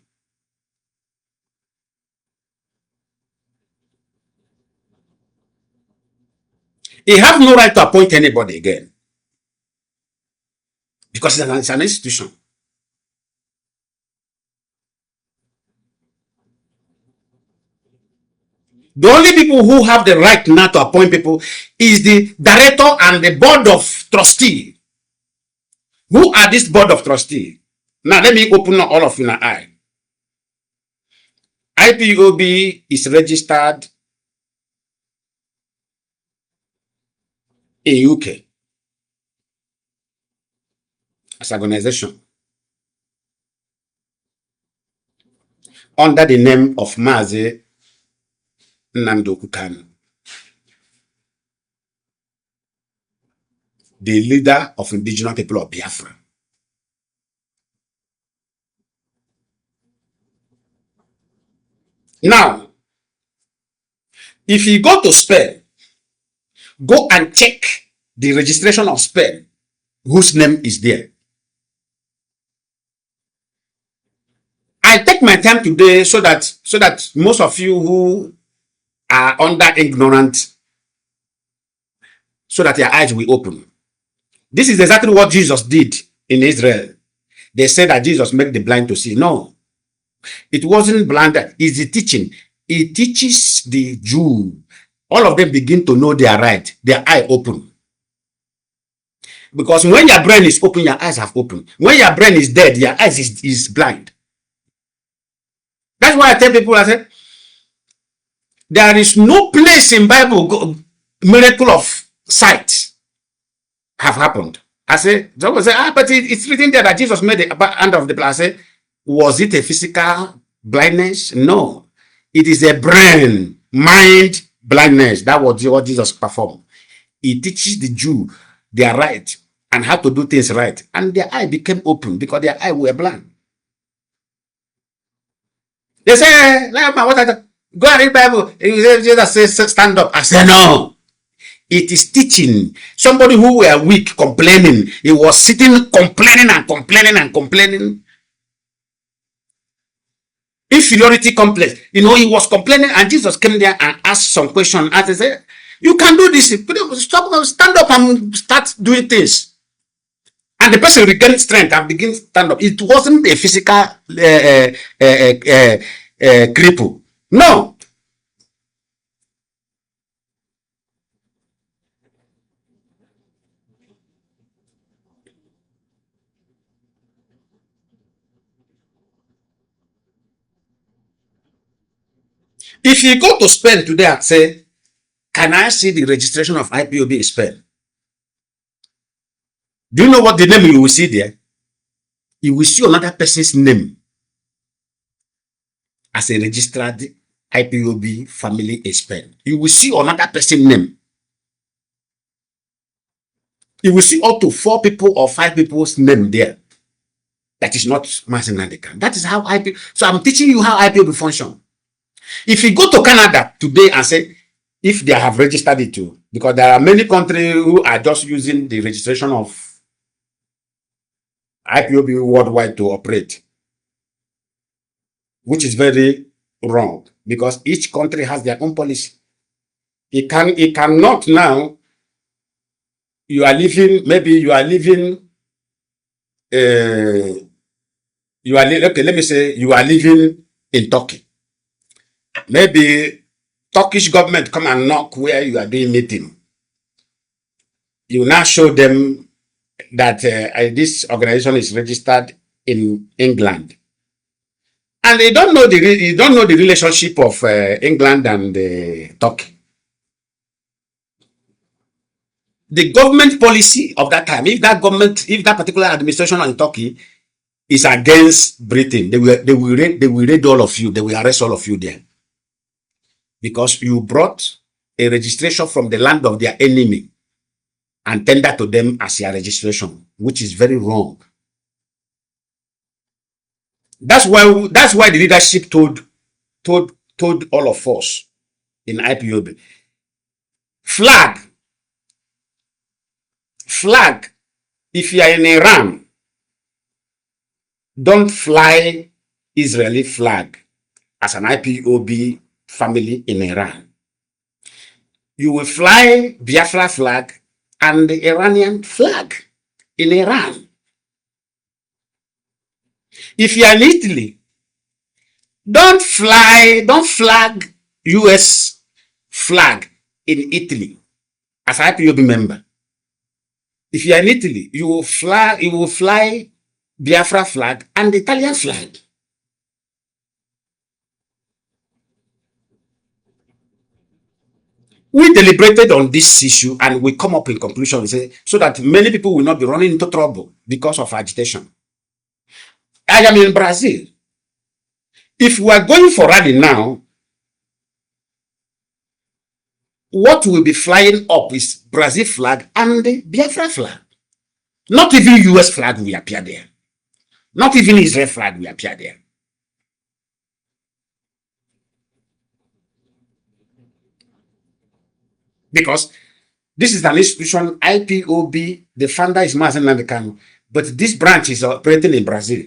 He have no right to appoint anybody again. Because it's an institution. The only people who have the right now to appoint people is the director and the board of trustees. Who are this board of trustees? Now let me open all of your eye. IPOB is registered in UK as an organization under the name of Mazi Nnamdi Kanu, the leader of indigenous people of Biafra. Now, if you go to Spain, go and check the registration of Spain, whose name is there. I take my time today so that most of you who are under ignorant, so that your eyes will open. This is exactly what Jesus did in Israel. They said that Jesus made the blind to see. No, it wasn't blind. It's the teaching. It teaches the Jew. All of them begin to know their right. Their eye open. Because when your brain is open, your eyes have opened. When your brain is dead, your eyes is blind. That's why I tell people, I say, there is no place in Bible miracle of sight have happened. I say, someone say, but it's written there that Jesus made the hand of the blind. I say, was it a physical blindness? No. It is a brain, mind blindness. That was what Jesus performed. He teaches the Jew their right and how to do things right. And their eye became open because their eye were blind. They say, go and read Bible. Jesus says, stand up. I say, no. It is teaching. Somebody who were weak, complaining. He was sitting, complaining and complaining and complaining. Inferiority complex. You know, he was complaining and Jesus came there and asked some question. And they said, you can do this. Stop, stand up and start doing things. And the person regained strength and began to stand up. It wasn't a physical cripple. No. If you go to Spain today and say, can I see the registration of IPOB in Spain? Do you know what the name you will see there? You will see another person's name as a registered IPOB family in Spain. You will see another person's name. You will see up to 4 people or 5 people's name there. That is not Mazi Nnamdi Kanu. That is how IPOB. So I'm teaching you how IPOB function. If you go to Canada today and say, if they have registered it too, because there are many countries who are just using the registration of IPOB worldwide to operate, which is very wrong because each country has their own policy. It cannot now. You are living, maybe you are living. Okay. Let me say you are living in Turkey. Maybe Turkish government come and knock where you are doing meeting. You now show them that this organization is registered in England, and they don't know the relationship of England and Turkey. The government policy of that time, if that particular administration in Turkey is against Britain, they will raid all of you. They will arrest all of you there. Because you brought a registration from the land of their enemy and tender to them as your registration, which is very wrong. That's why the leadership told all of us in IPOB, flag. If you are in Iran, don't fly Israeli flag as an IPOB family in Iran. You will fly Biafra flag and the Iranian flag in Iran. If you are in Italy, don't flag US flag in Italy as IPOB member. If you are in Italy, you will fly Biafra flag and the Italian flag. We deliberated on this issue and we come up in conclusion and say, so that many people will not be running into trouble because of agitation. I am in Brazil. If we are going for rally now, what will be flying up is Brazil flag and the Biafra flag. Not even US flag will appear there. Not even Israel flag will appear there. Because this is an institution, IPOB, the founder is Mazi Nnamdi Kanu, but this branch is operating in Brazil.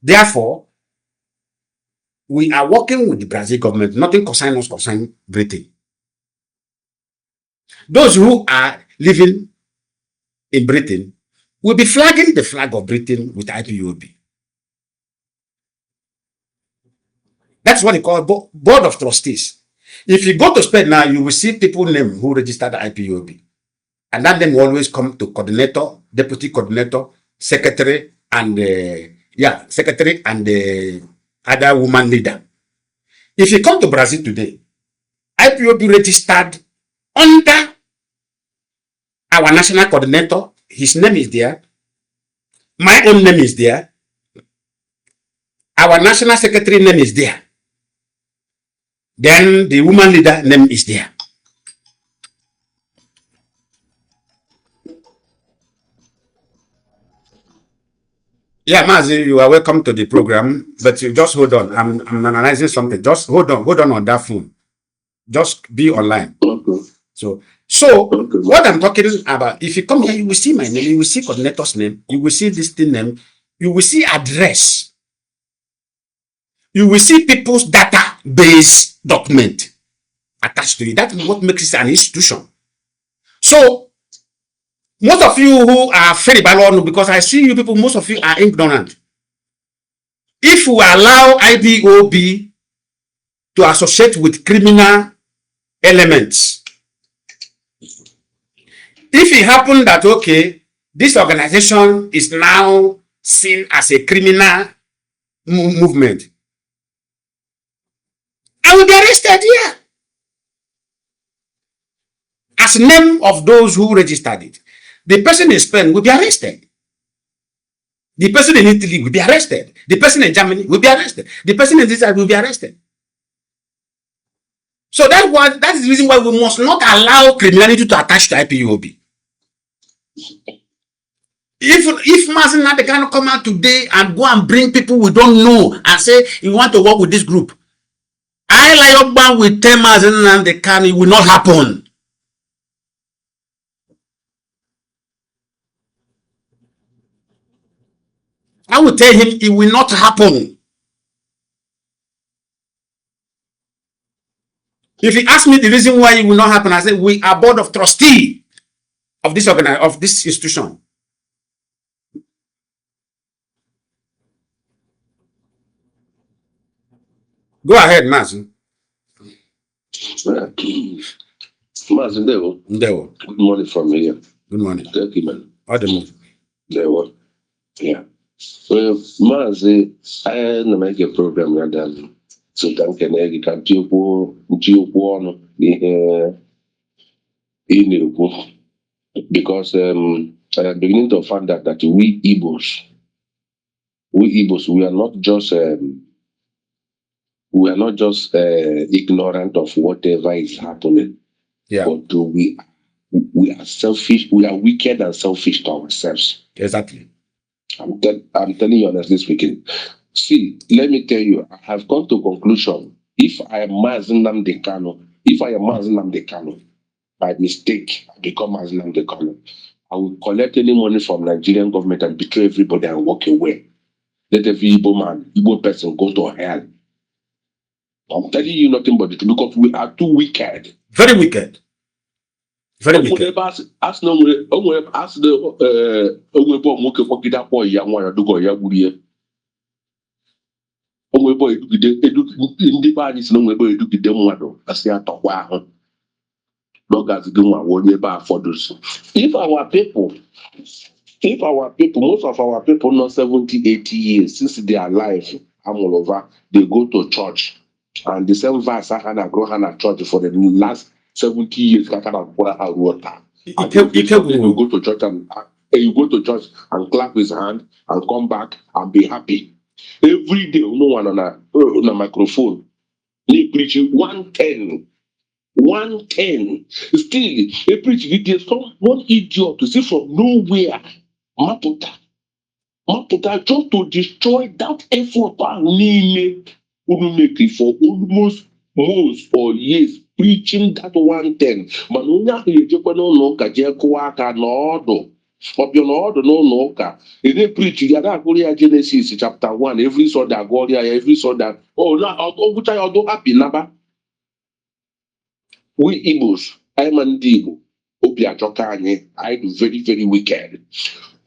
Therefore, we are working with the Brazil government. Nothing concerns us concerning Britain. Those who are living in Britain will be flagging the flag of Britain with IPOB. That's what they call Board of Trustees. If you go to Spain now, you will see people name who registered IPOB. And that name will always come to coordinator, deputy coordinator, secretary, and secretary and the other woman leader. If you come to Brazil today, IPOB registered under our national coordinator. His name is there. My own name is there. Our national secretary name is there. Then the woman leader name is there. Yeah, Mazi, you are welcome to the program, but you just hold on. I'm analyzing something. Just hold on that phone. Just be online. Okay. So what I'm talking about, if you come here, you will see my name, you will see coordinator's name, you will see this thing name, you will see address, you will see people's database document attached to it. That's what makes it an institution. So most of you who are very bad, because I see you people, most of you are ignorant. If we allow IPOB to associate with criminal elements, if it happened that, okay, this organization is now seen as a criminal movement, I will be arrested here as name of those who registered it. The person in Spain will be arrested. The person in Italy will be arrested. The person in Germany will be arrested. The person in Israel will be arrested. So that is the reason why we must not allow criminality to attach to IPOB. If Mazi Nnamdi Kanu come out today and go and bring people we don't know and say you want to work with this group, I Layogba will tell Mazi Nnamdi Kanu it will not happen. I will tell him it will not happen. If he asks me the reason why it will not happen, I say we are board of trustee of this institution. Go ahead, Mazi. Mazi, good morning from here. Good morning. Thank you, man. How the move? There was. Yeah. So, Mazi, I make a program rather than so thank you. Can because I'm beginning to find out that we Igbos, we are not just ignorant of whatever is happening. Yeah. But we are selfish. We are wicked and selfish to ourselves. Exactly. I'm telling you honestly speaking. See, let me tell you, I have come to conclusion. If I am Mazi Nnamdi Kanu, by mistake, I become Mazi Nnamdi Kanu, I will collect any money from Nigerian government and betray everybody and walk away. Let every Igbo person go to hell. I'm telling you nothing but the truth because we are too wicked. Very wicked. Very wicked. Ask the if our people, most of our people, not 70, 80 years since they are alive, they go to church. And the same verse I had grown at church for the last 70 years. You go to church and you go to church and clap his hand and come back and be happy. Every day, no one on a microphone. They preach 110. 110. Still, they preach with one idiot to see from nowhere. Maputa just to destroy that effort who make it for almost months or years preaching that 110. But onye ahụ ejekwa n'ụlọ ụka jee kụwa aka n'ọdụ ọbịa n'ọdụ n'ụlọ ụka ede preach ya na-agụrụ ya Genesis chapter 1 every Sunday agụrụ ya every Sunday ọgwụcha ya ọdụ happy naba. We Igbos anyị ma ndị Igbo obi ajọka anyị do very very wicked.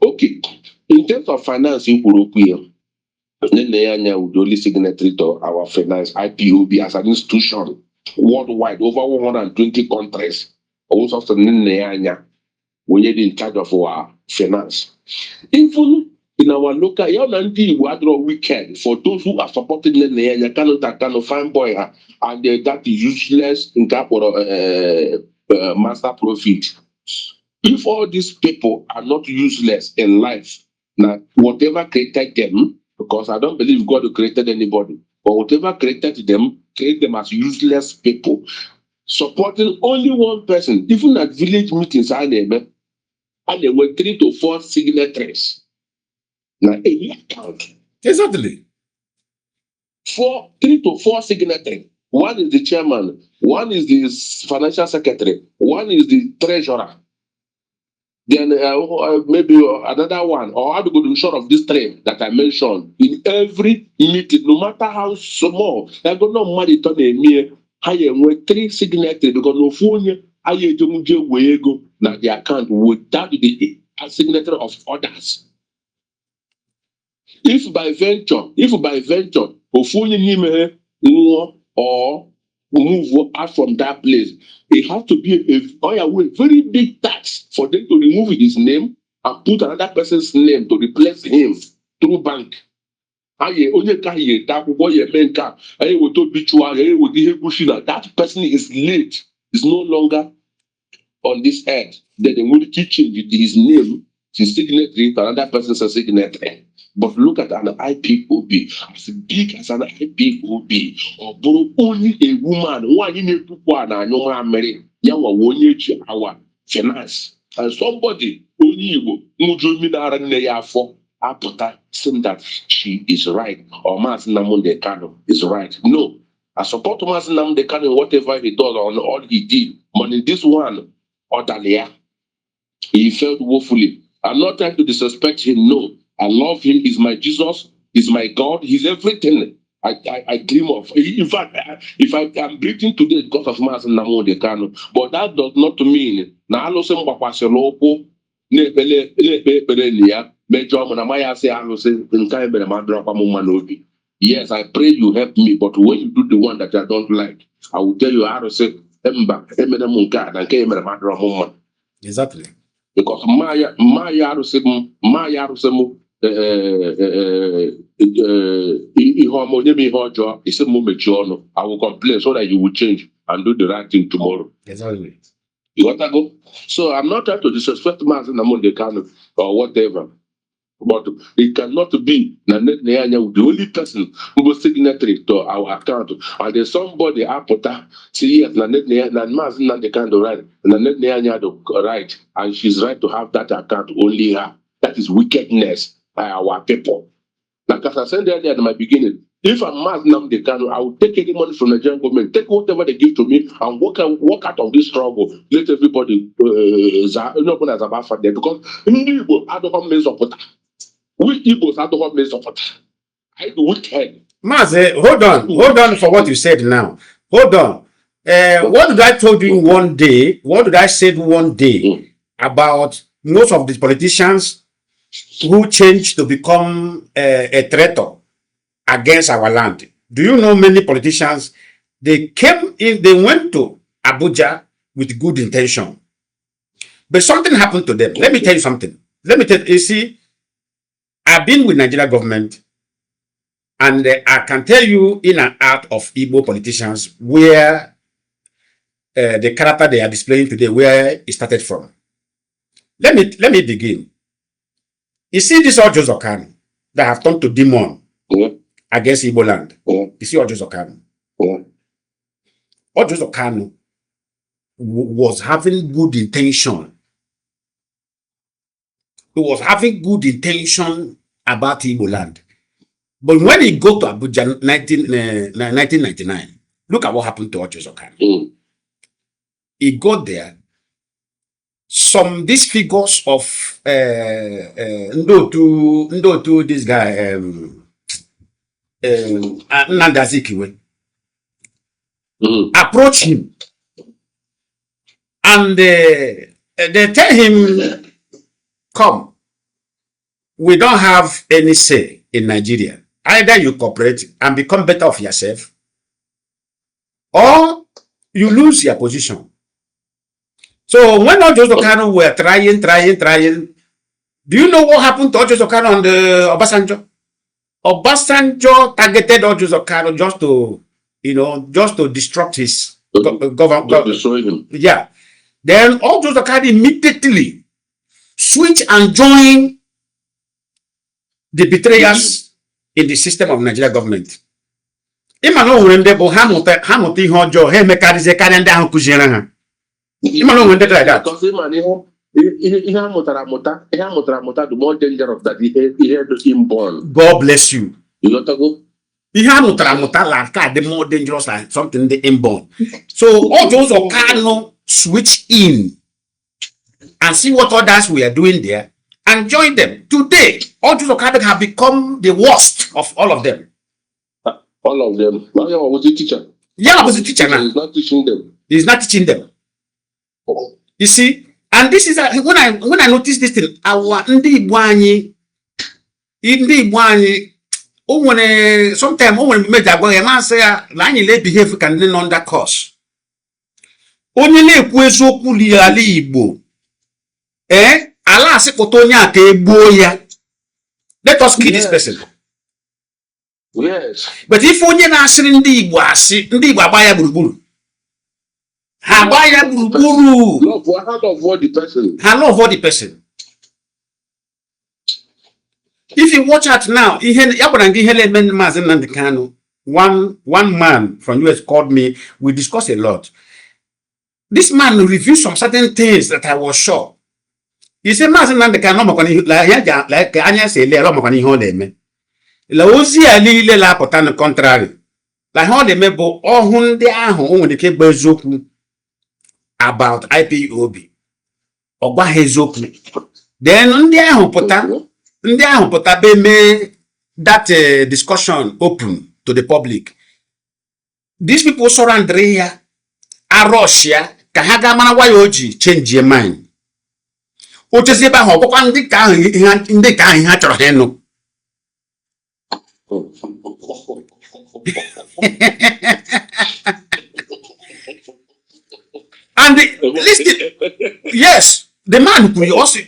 Okay, in terms of finance in Kurokuya, Neneyanya would only signatory to our finance IPOB as an institution worldwide, over 120 countries. Also, Neneyanya, we are in charge of our finance. Even in our local, Nnamdi we are wicked for those who are supporting Neneyanya, Kanu fine boy, and that is useless in capital master profit. If all these people are not useless in life, now whatever created them, because I don't believe God created anybody, but whatever created them, create them as useless people, supporting only one person, even at village meetings, and they were 3 to 4 signatories. Now, any account. Exactly. 3 to 4 signatories. One is the chairman, one is the financial secretary, one is the treasurer. Then maybe another one, or how to go to short of this three that I mentioned in every meeting, no matter how small. I go no money to me. I went 3 signatories because no phone. I go na the account without the signature of others. If by venture, or move out from that place, it has to be a very big tax for them to remove his name and put another person's name to replace him through bank. That person is late, is no longer on this earth. Then they will teach him his name, his signature to another person's signature. But look at an IPOB, as big as an IPOB, or only a woman, one in a one, I know I'm married, young one our finance. And somebody, only Mujumina for Apota, saying that she is right, or Mazi Nnamdi Kanu is right. No, I support Mazi Nnamdi Kanu in whatever he does on all he did. But in this one, Odalia, he failed woefully. I'm not trying to disrespect him, no. I love him. He's my Jesus. He's my God. He's everything I dream of. In fact, if I'm breathing today because of Mazi Nnamdi Kanu, but that does not mean na alụsị mgbakwasịrị ụkwụ na-ekpere ekpere na ya mejọ m na amaghị asị alụsị nke anyị mere ma dịrọkwa m mma n'obi. Yes, I pray you help me, but when you do the one that I don't like, I will tell you arụsị mba emere m nke a na nke emere ma dịrọ m mma. Exactly. Because my arụsị m ihe ọma onye m ihe ọjọọ isi m mechie ọnụ, I will complain so that you will change and do the right thing tomorrow. Exactly. You want to go? So I'm not trying to disrespect Mazi Nnamdi Kanu or whatever, but it cannot be the only person who was signatory to our account. And there's somebody Apota see yes, Mazi Nnamdi Kanu right, right, and she's right to have that account only her. That is wickedness by our people. Like as I said earlier at my beginning, if I'm Mazi Nnamdi Kanu, I will take any money from the Nigerian government, take whatever they give to me, and walk out of this struggle. Let everybody not as about for them, because Igbo I don't have men support. We Igbos I don't have men support. I do wicked. Mazi, hold on for what you said now. Hold on. What did I told you one day? What did I say one day about most of the politicians who changed to become a traitor against our land? Do you know many politicians, they came in, they went to Abuja with good intention, but something happened to them. Let me tell you something. You see, I've been with Nigeria government, and I can tell you in and out of Igbo politicians where the character they are displaying today, where it started from. Let me begin. You see this Ojos Okano that have turned to demon against Igbo land. You see Ojos Okano. Ojo Kanu was having good intention. He was having good intention about Igbo land. But when he got to Abuja 1999, look at what happened to Ojo Kanu. He got there. These figures of Ndotu, this guy, Nnamdi approach him, and they tell him, come, we don't have any say in Nigeria. Either you cooperate and become better of yourself, or you lose your position. So when Ojo Kanu were trying, do you know what happened to Ojo Kanu on the Obasanjo? Obasanjo targeted Ojo Kanu just to, just to disrupt his government. Yeah. Then Ojo Kanu immediately switch and join the betrayers in the system of Nigeria government. Imano wende bo hamuta ihe ọjọọ ha emekarize karịa ndị ahụ kụziere ha. Imano wende like that. Because ihe amụtara amụta the more dangerous that ihe inborn. God bless you. You got to go. Ihe amụtara amụta like the more dangerous like something the inborn. So Ojo Kanu switch in and see what others were doing there and join them. Today, Ojo Kanu have become the worst of all of them. All of them. Maria was a teacher. Yeah, was a teacher now. He's not teaching them. He's not teaching them. Oh. You see, and this is when I notice this thing. Our ndi Igbo sometimes when we make that boy, man say na anyị le behave can learn under course. Onye na-ekwu eziokwu li ala Igbo. Ala asị pụta onye a ka egbuo ya. Let us kill this person. Yes. But if onye na-asịrị ndị Igbo asị, ndị Igbo agba ya gburugburu. Ha agba ya gburugburu. Love the person. Ha love the person. If you watch out now, Mazi Nnamdi Kanu, one man from US called me. We discussed a lot. This man reviewed some certain things that I was sure. He said, Mazi Nnamdi Kanu, like Anya say, La ozi ali le la pota no contrary. La ho de mebo ohun de ahụ o nwere ke gba eziokwu about IPOB. Ogba eziokwu. Then ndị ahụ pụta be me that discussion open to the public. These people surround ya Russia ka ha ga mara why oji change your mind. O chezi ebe ahụ ọkwa ndị ka ahụ ha chọrọ ha ịnụ. And listen, yes, the man could also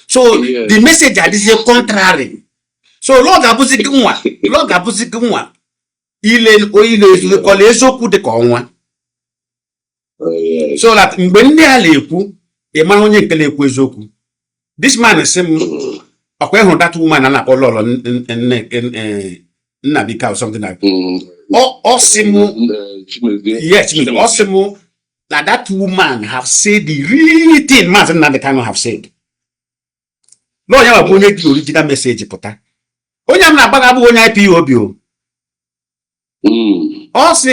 so the message is contrary. So Lord Abusik so that this man is that woman and Nnamdi Kanu or something like yes, that woman have said the real thing Mazi Nnamdi Kanu have said. Lord, you have the original message. Onye am na bagabu onye IPOB. Also,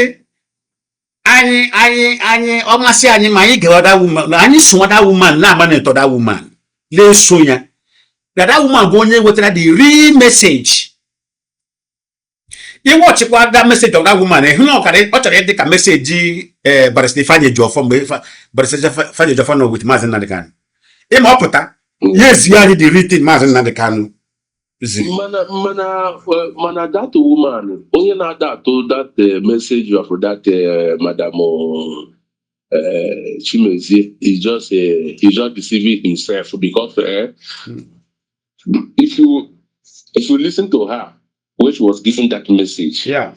anyị ọmasị anyị ma anyị ga that woman, anyị so that woman na amana to that woman. Le so ya. That woman bụ onye wetara the real message. You watch that message of that woman. You know, the message Barrister Fanye Jofo with Mazi Nnamdi Kanu. Yes, you are the written Mazi Nnamdi Kanu. Mana that woman, only not that told that message of that Madam Chimezi is just he's just deceiving himself because if you listen to her, which was giving that message. Yeah.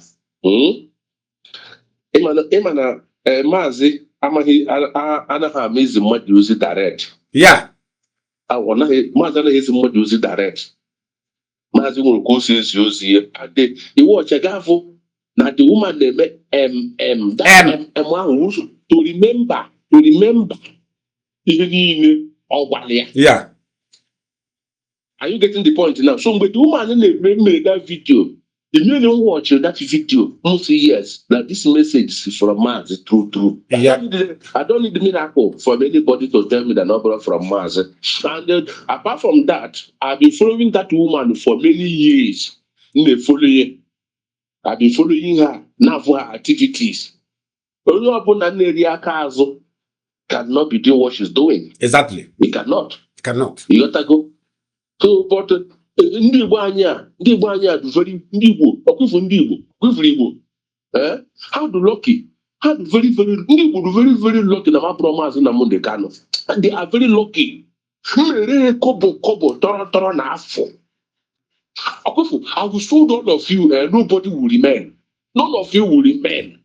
Mazi anaghị amazing mmadụ ozi direct. Yeah. Mazi anaghị ezi mmadụ ozi direct. Mazi nwere ka o si ezi ozi ya ade iwu ọcha gafụ Now the woman they make that M1 to remember even in Yeah. Are you getting the point now? So but the woman made that video. The new watch that video, mostly yes, that this message is from Mars, true. Yeah. I don't need the miracle for anybody to tell me the number from Mars. And apart from that, I've been following that woman for many years. I've been following her now for her activities. Only upon an area cannot be doing what she's doing. Exactly. It cannot. It cannot. You got to go. So, but ndị Igbo anyị a very ndị Igbo ọkụfụ ndị Igbo kwefuru Igbo how do lucky how do very ndị Igbo do very lucky na mapụrụ Mazi Nnamdi Kanu, and they are very lucky. Mere kobo tọrọ na afọ ọkụfụ. I will show all of you nobody will remain, none of you will remain,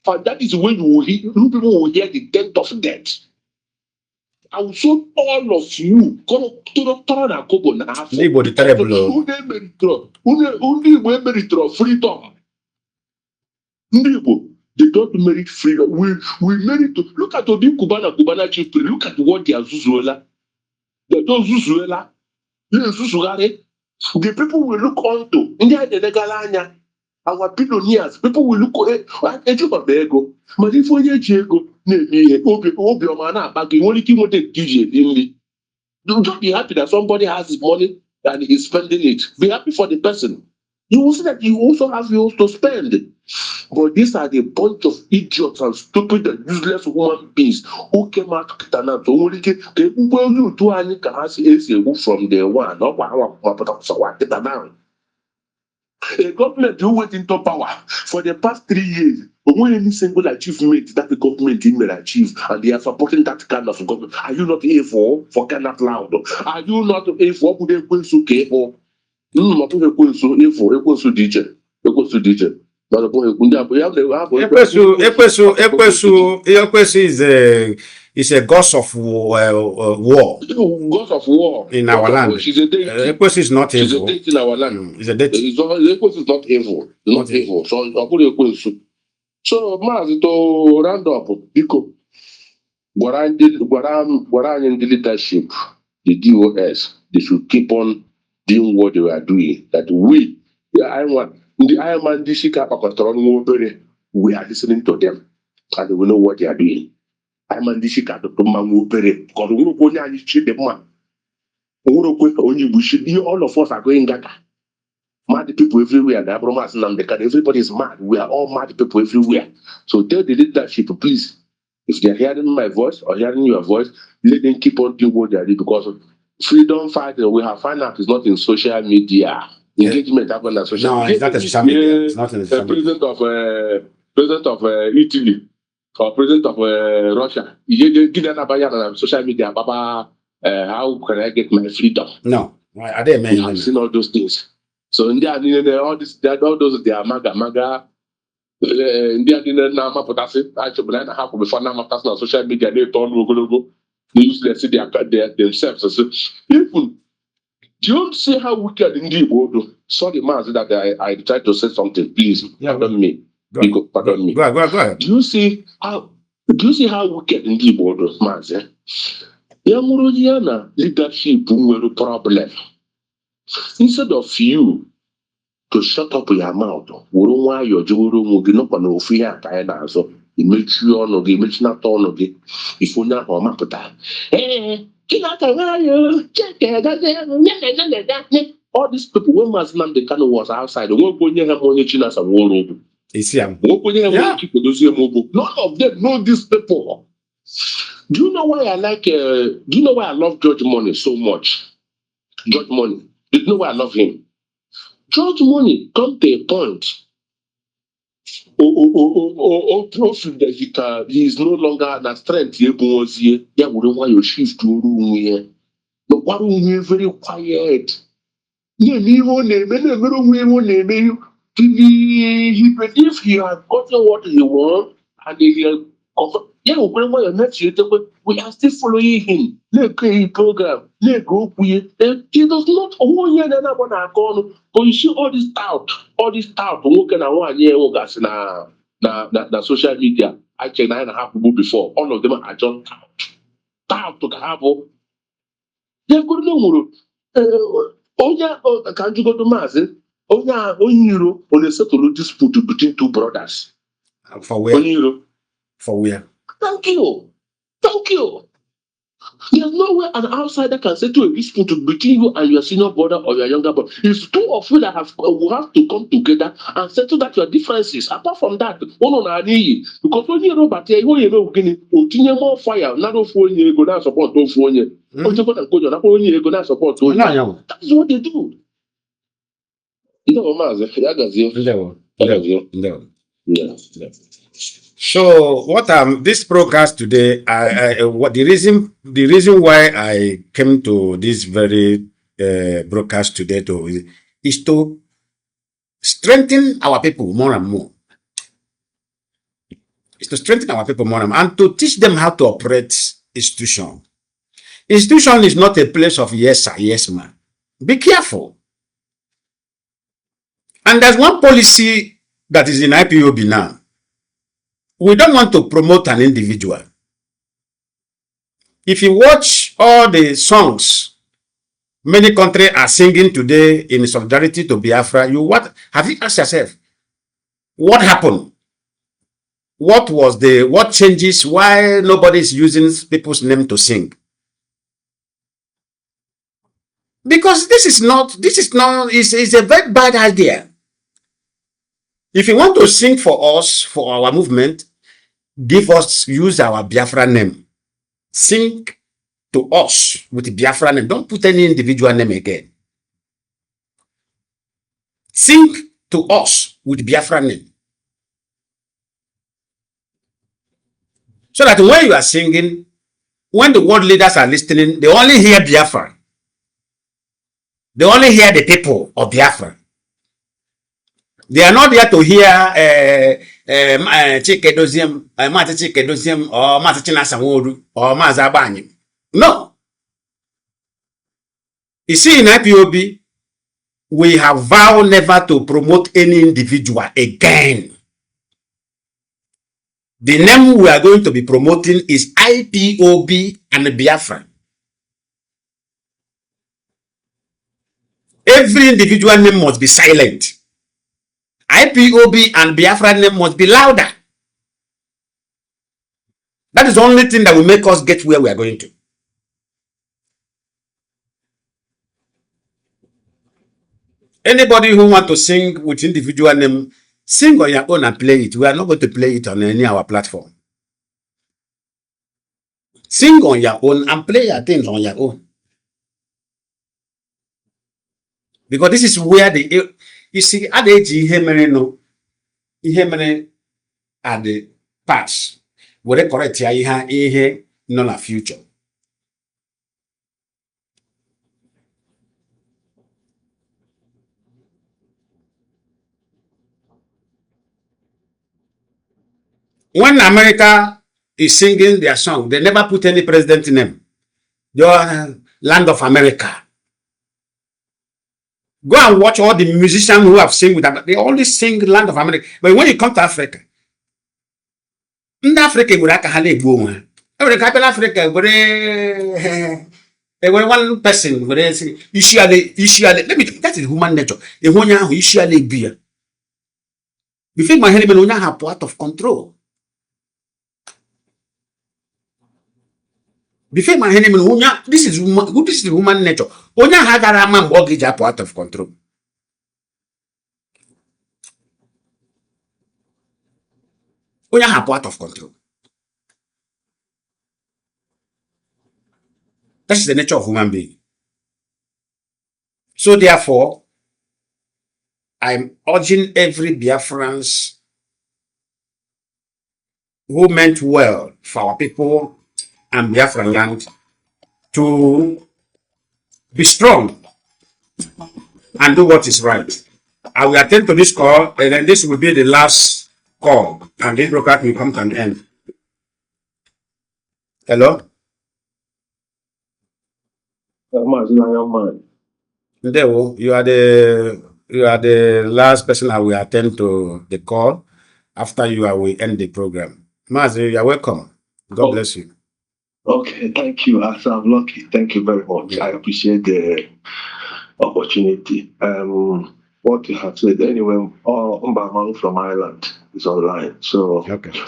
and that is when you people will hear the dent of death. I will show all of you. Turn and Kobo na half. Nobody terrible. Only merit freedom. They don't merit freedom. We merit to look at the Kubana chief. Look at what they are Zuzuela. They don't Zuzuela. The people will look onto India the Galanya. Our billionaires, people will look at ego. But if we ego, don't be happy that somebody has his money and he's spending it. Be happy for the person. You will see that you also have yours to spend. But these are the bunch of idiots and stupid and useless human beings who came out to only get from the one. A government who went into power for the past 3 years, when any single achievement that the government may achieve, and they are supporting that kind of government, are you not able for cannot loud? Are you not able for DJ? Is a ghost of war. Ghost of war in our land. She's a deity. Equus is not evil. She's a deity in our land. It's a deity. Equus is not evil. It's not evil. So I'll put Equus. So Mazi to round up, Biko. What I in the leadership, the DOS, they should keep on doing what they are doing. That we, the Iron Man, we are listening to them, and we know what they are doing. I'm on this cat to Mango Pere, because we cheat the man. All of us are going gaga. Mad people everywhere. The Abramas and everybody is mad. We are all mad people everywhere. So tell the leadership, please, if they're hearing my voice or hearing your voice, let them keep on doing what they are doing, because freedom fighting we have found out is not in social media. Engagement happens on social media. No, it's not in social media. It's not in social media. President of Italy. Or president of Russia, you give them on social media, Baba, how can I get my freedom? No, I didn't mean. I've seen all those things. So India, all those they are maga. India didn't know how to actually have before now on social media. They turn logo. They use themselves. So even do you see how wicked India would? Sorry, Mazi, that I tried to say something. Please, pardon me. Pardon me. Go ahead. Do you see how wicked in the world was, Mazi? Yamuriana leadership will problem. Instead of you to shut up your mouth, why your juru will be not on fear and answer. It makes you on the makes not on of it. If you're not on map, all these people, when Nnamdi Kanu was outside, won't go near him on China some war. Yeah. None of them know these people. Do you know why I like? Do you know why I love George Money so much? George Money. Do you know why I love him? George Money come to a point. Profit that he is no longer that strength. Yeah, wouldn't want your shift to room here. But what we very quiet. Yeah, if he had gotten what he wants and he We are still following him. His program. He does not own here but you see all this doubt, working on 1 year na social media. I checked 9.5 people before. All of them are just doubt to have. They couldn't know. Can't you go to Mazi? Onyiro on a settled dispute between two brothers. For where? Onyiro. For where? Thank you. There's no way an outsider can settle a dispute between you and your senior brother or your younger brother. It's two of you that will have to come together and settle that your differences. Apart from that, one on our knee. Because when you know, but you know, continue more fire. Not of one year go down support of 1 year. That's what they do. Yeah. So what this broadcast today, what the reason why I came to this very broadcast today is to strengthen our people more and more. It's to strengthen our people more and to teach them how to operate institution. Institution is not a place of yes sir, yes man. Be careful. And there's one policy that is in IPOB now. We don't want to promote an individual. If you watch all the songs many countries are singing today in solidarity to Biafra, have you asked yourself, what happened? What changes? Why nobody is using people's name to sing? Because this is a very bad idea. If you want to sing for us, for our movement, use our Biafra name. Sing to us with the Biafra name. Don't put any individual name again. Sing to us with Biafra name. So that when you are singing, when the world leaders are listening, they only hear Biafra. They only hear the people of Biafra. They are not there to hear Chikedozium, Mata Chikedozium, or Mata Chinasawodu, or Mazabani. No. You see, in IPOB, we have vowed never to promote any individual again. The name we are going to be promoting is IPOB and Biafra. Every individual name must be silent. IPOB and Biafra name must be louder. That is the only thing that will make us get where we are going to. Anybody who want to sing with individual name, sing on your own and play it. We are not going to play it on any of our platform. Sing on your own and play your things on your own. Because this is where you see, at the age at the past, where they correct here, no future. When America is singing their song, they never put any president name. Your land of America. Go and watch all the musicians who have sing with them. They always sing land of America. But when you come to Africa, in Africa, we are Africa, one person, let me, that is human nature. The one who usually be. Before my enemy, we have out of control. Before my enemy, this is human nature. Onya hagara man mortgage up out of control. Onya have out of control. That is the nature of human being. So therefore, I'm urging every Biafrans who meant well for our people and Biafran land to be strong and do what is right. I will attend to this call, and then this will be the last call, and this broadcast will come to an end. Hello? Mazi, young man. Ndewo, you are the last person I will attend to the call. After you, I will end the program. Mazi, you are welcome. God bless you. Okay, thank you. As I'm lucky, thank you very much. Yeah. I appreciate the opportunity. What you have said, anyway, Mbamang from Ireland is online. So Okay.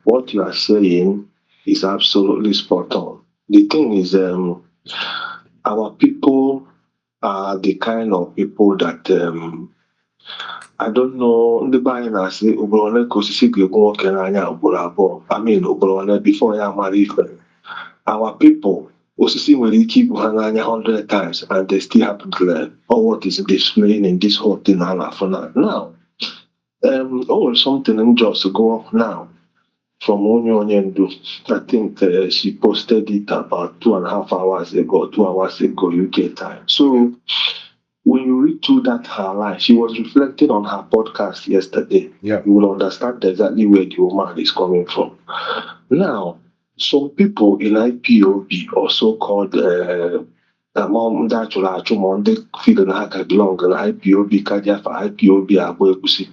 what you are saying is absolutely spot on. The thing is, our people are the kind of people that I don't know. Ndị be anyị na-asị ugboro ole ka osisi ga-egbu nwoke n'anya ugboro abụọ. I mean ugboro ole before ya mara ife. Our people, osisi nwere ike ibu ha n'anya 100 times and they still happen to learn all what is displaying in this whole thing ha na-afụ na. Now, o nwere something m just go now from onye ndu. I think she posted it about 2.5 hours ago, 2 hours ago UK time. So when you read through that her life, she was reflecting on her podcast yesterday. Yeah. You will understand exactly where the woman is coming from. Now, some people in IPOB or so-called ndị achụrụ achụ ma ndị feel na ha ka belong na IPOB ka dị afa IPOB agba egusi.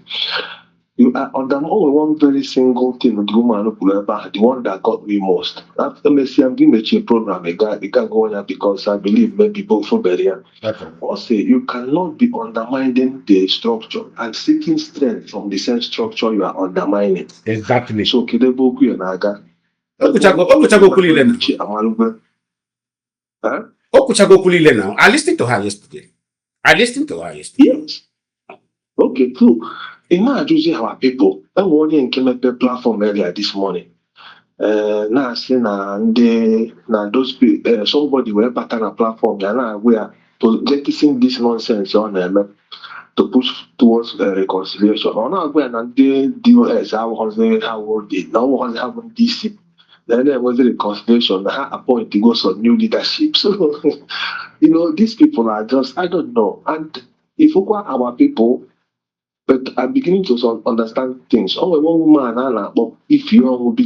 You are on only one very single thing the woman kwuru ebe ahụ, the one that got me most. After Messi, I'm giving a program again go on because I believe maybe both for better. Okay. Also, you cannot be undermining the structure and seeking strength from the same structure you are undermining. Exactly. So Kedeboku Yanaga. Okuchago Kulile now. Okuchago Kulile now. I listened to her yesterday. Yes. Okay, cool. Imagine our people. I want to came up a platform earlier this morning. Now saying na those people, somebody will pattern a platform. Now we are getting this nonsense on them to push towards reconciliation. Or now we are the DOS. How was it? Now was having DC. Then there was a reconciliation. They had a point to go some new leadership. So these people are just I don't know. And if we are our people. But I'm beginning to understand things. Only one woman, if you want to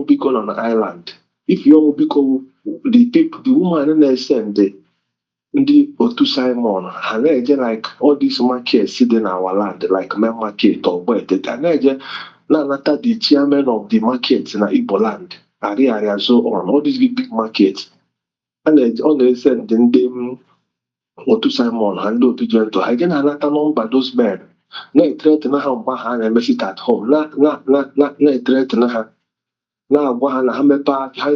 be on an island, if you want to be the people, the woman and send the Otu Simon, and like all these markets sitting in our land, like main market or where the Nanata, the chairman of the markets in Igbo land, area so on, all these big markets. And they only send them. Otu Simon ha ndị otu Gento ha again anata nọmba those men na-etretin ha mgbe ha na-emesit at home na-etretin ha na-agwa ha na ha mgbe ha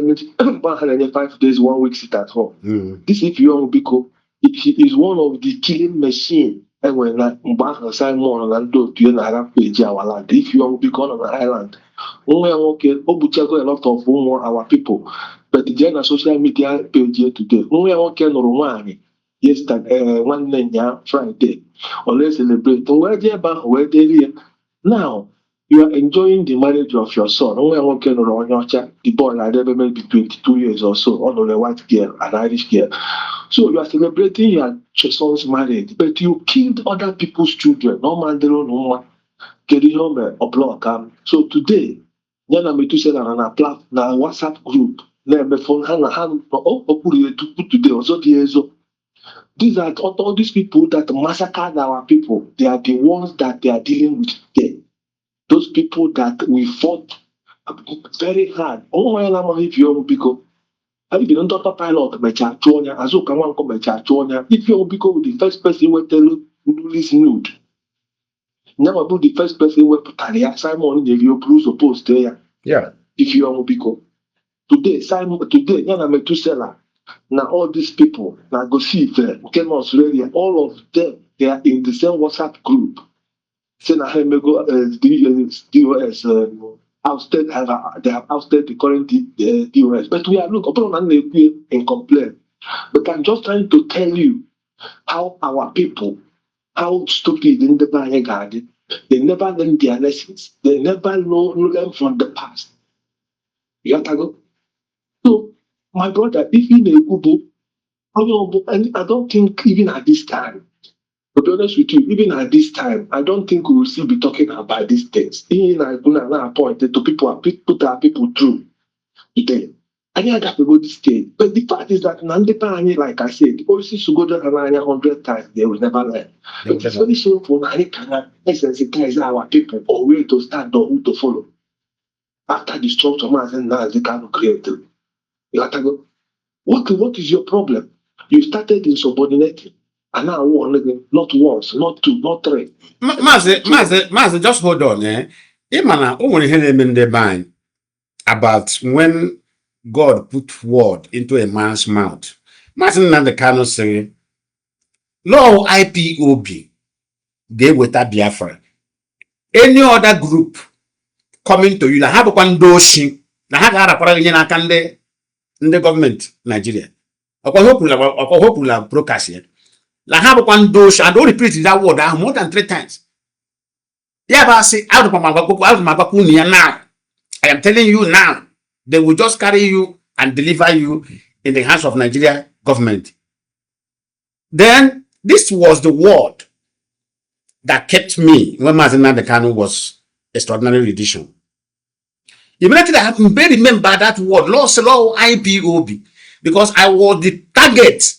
na-enye 5 days 1 week sit at home. This if you want biko it is one of the killing machine enwere na mgbe ahụ Simon na ndị otu ya na-arapụ eji our land. If you want biko on an island nwa ya nwoke o buchago a lot of ụmụ our people but jee na social media page today nwa ya nwoke nụrụ nwaanyị yesterday nwanne nya Friday or let's celebrate wee jee ebe ahụ wee deli ya. Now you are enjoying the marriage of your son. Nwa ya nwoke nụrụ onye ọcha, the boy had ever maybe 22 years or so, ọ nụrụ a white girl, an Irish girl. So you are celebrating your son's marriage, but you killed other people's children. No man dero no nwa kedu ihe o mere ọ block am. So today ya na metusela na WhatsApp group na-eme phone ha na ha okpuru ya tupu today ọzọ dị ezo. These are all these people that massacred our people. They are the ones that they are dealing with today. Those people that we fought very hard. Oh, if you because I've been on pilot, Mechatronia, Azuka Wanko Mechatronia. If you because the first person will tell you this nude. Now about the first person will put Simon if you Bruce opposed there. Yeah. If you are because today, Yana Metusela. Now all these people now go see them, came Australia, all of them they are in the same WhatsApp group. Say now may go DOS ousted they have ousted the current DOS. But we are look in complaint. But I'm just trying to tell you how our people, how stupid in the garden, they never learn their lessons, they never learn from the past. You have to go. So my brother, if in a Ubu, and I don't think even at this time, to be honest with you, even at this time, I don't think we will still be talking about these things. In I appointed to people, put our people through. today. And I got to go this stage. But the fact is that Nnamdi Kanu, like I said, policy should go down 100 times, they will never learn. But it's very shameful. Nnamdi Kanu sensitize our people or where to start or who to follow. After the structure, Nnamdi Kanu created. You have to go, what is your problem? You started in subordinating. And now not once, not two, not three. Mazi, just hold on, eh? Imana, about when God put word into a man's mouth. Mazi Nnamdi Kanu say, Law IPOB, they with a Biafra. Any other group coming to you, na have one doshi, na have a in the government, Nigeria. Hopefully, broadcast here. La have one dosh, and don't repeat that word more than 3 times. Yeah, but I say out of my now. I am telling you now, they will just carry you and deliver you in the hands of Nigeria government. Then this was the word that kept me when Mazi Nnamdi Kanu was extraordinary edition. Immediately I have to remember that word, law IPOB, because I was the target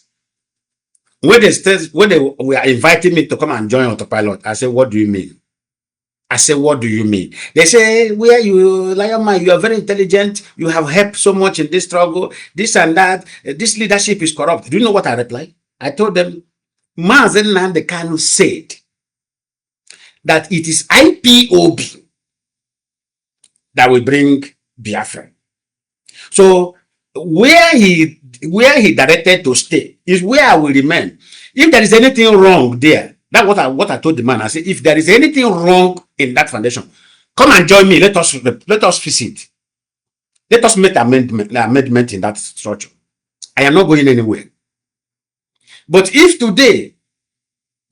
when they were inviting me to come and join autopilot. I said, what do you mean? I said, what do you mean? They say, where you, Lion Man, you are very intelligent. You have helped so much in this struggle, this and that. This leadership is corrupt. Do you know what I replied? I told them, Mazi Nnamdi Kanu said that it is IPOB that will bring Biafra. So where he directed to stay is where I will remain. If there is anything wrong there, that's what I told the man. I said, if there is anything wrong in that foundation, come and join me. Let us visit. Let us make amendment in that structure. I am not going anywhere. But if today,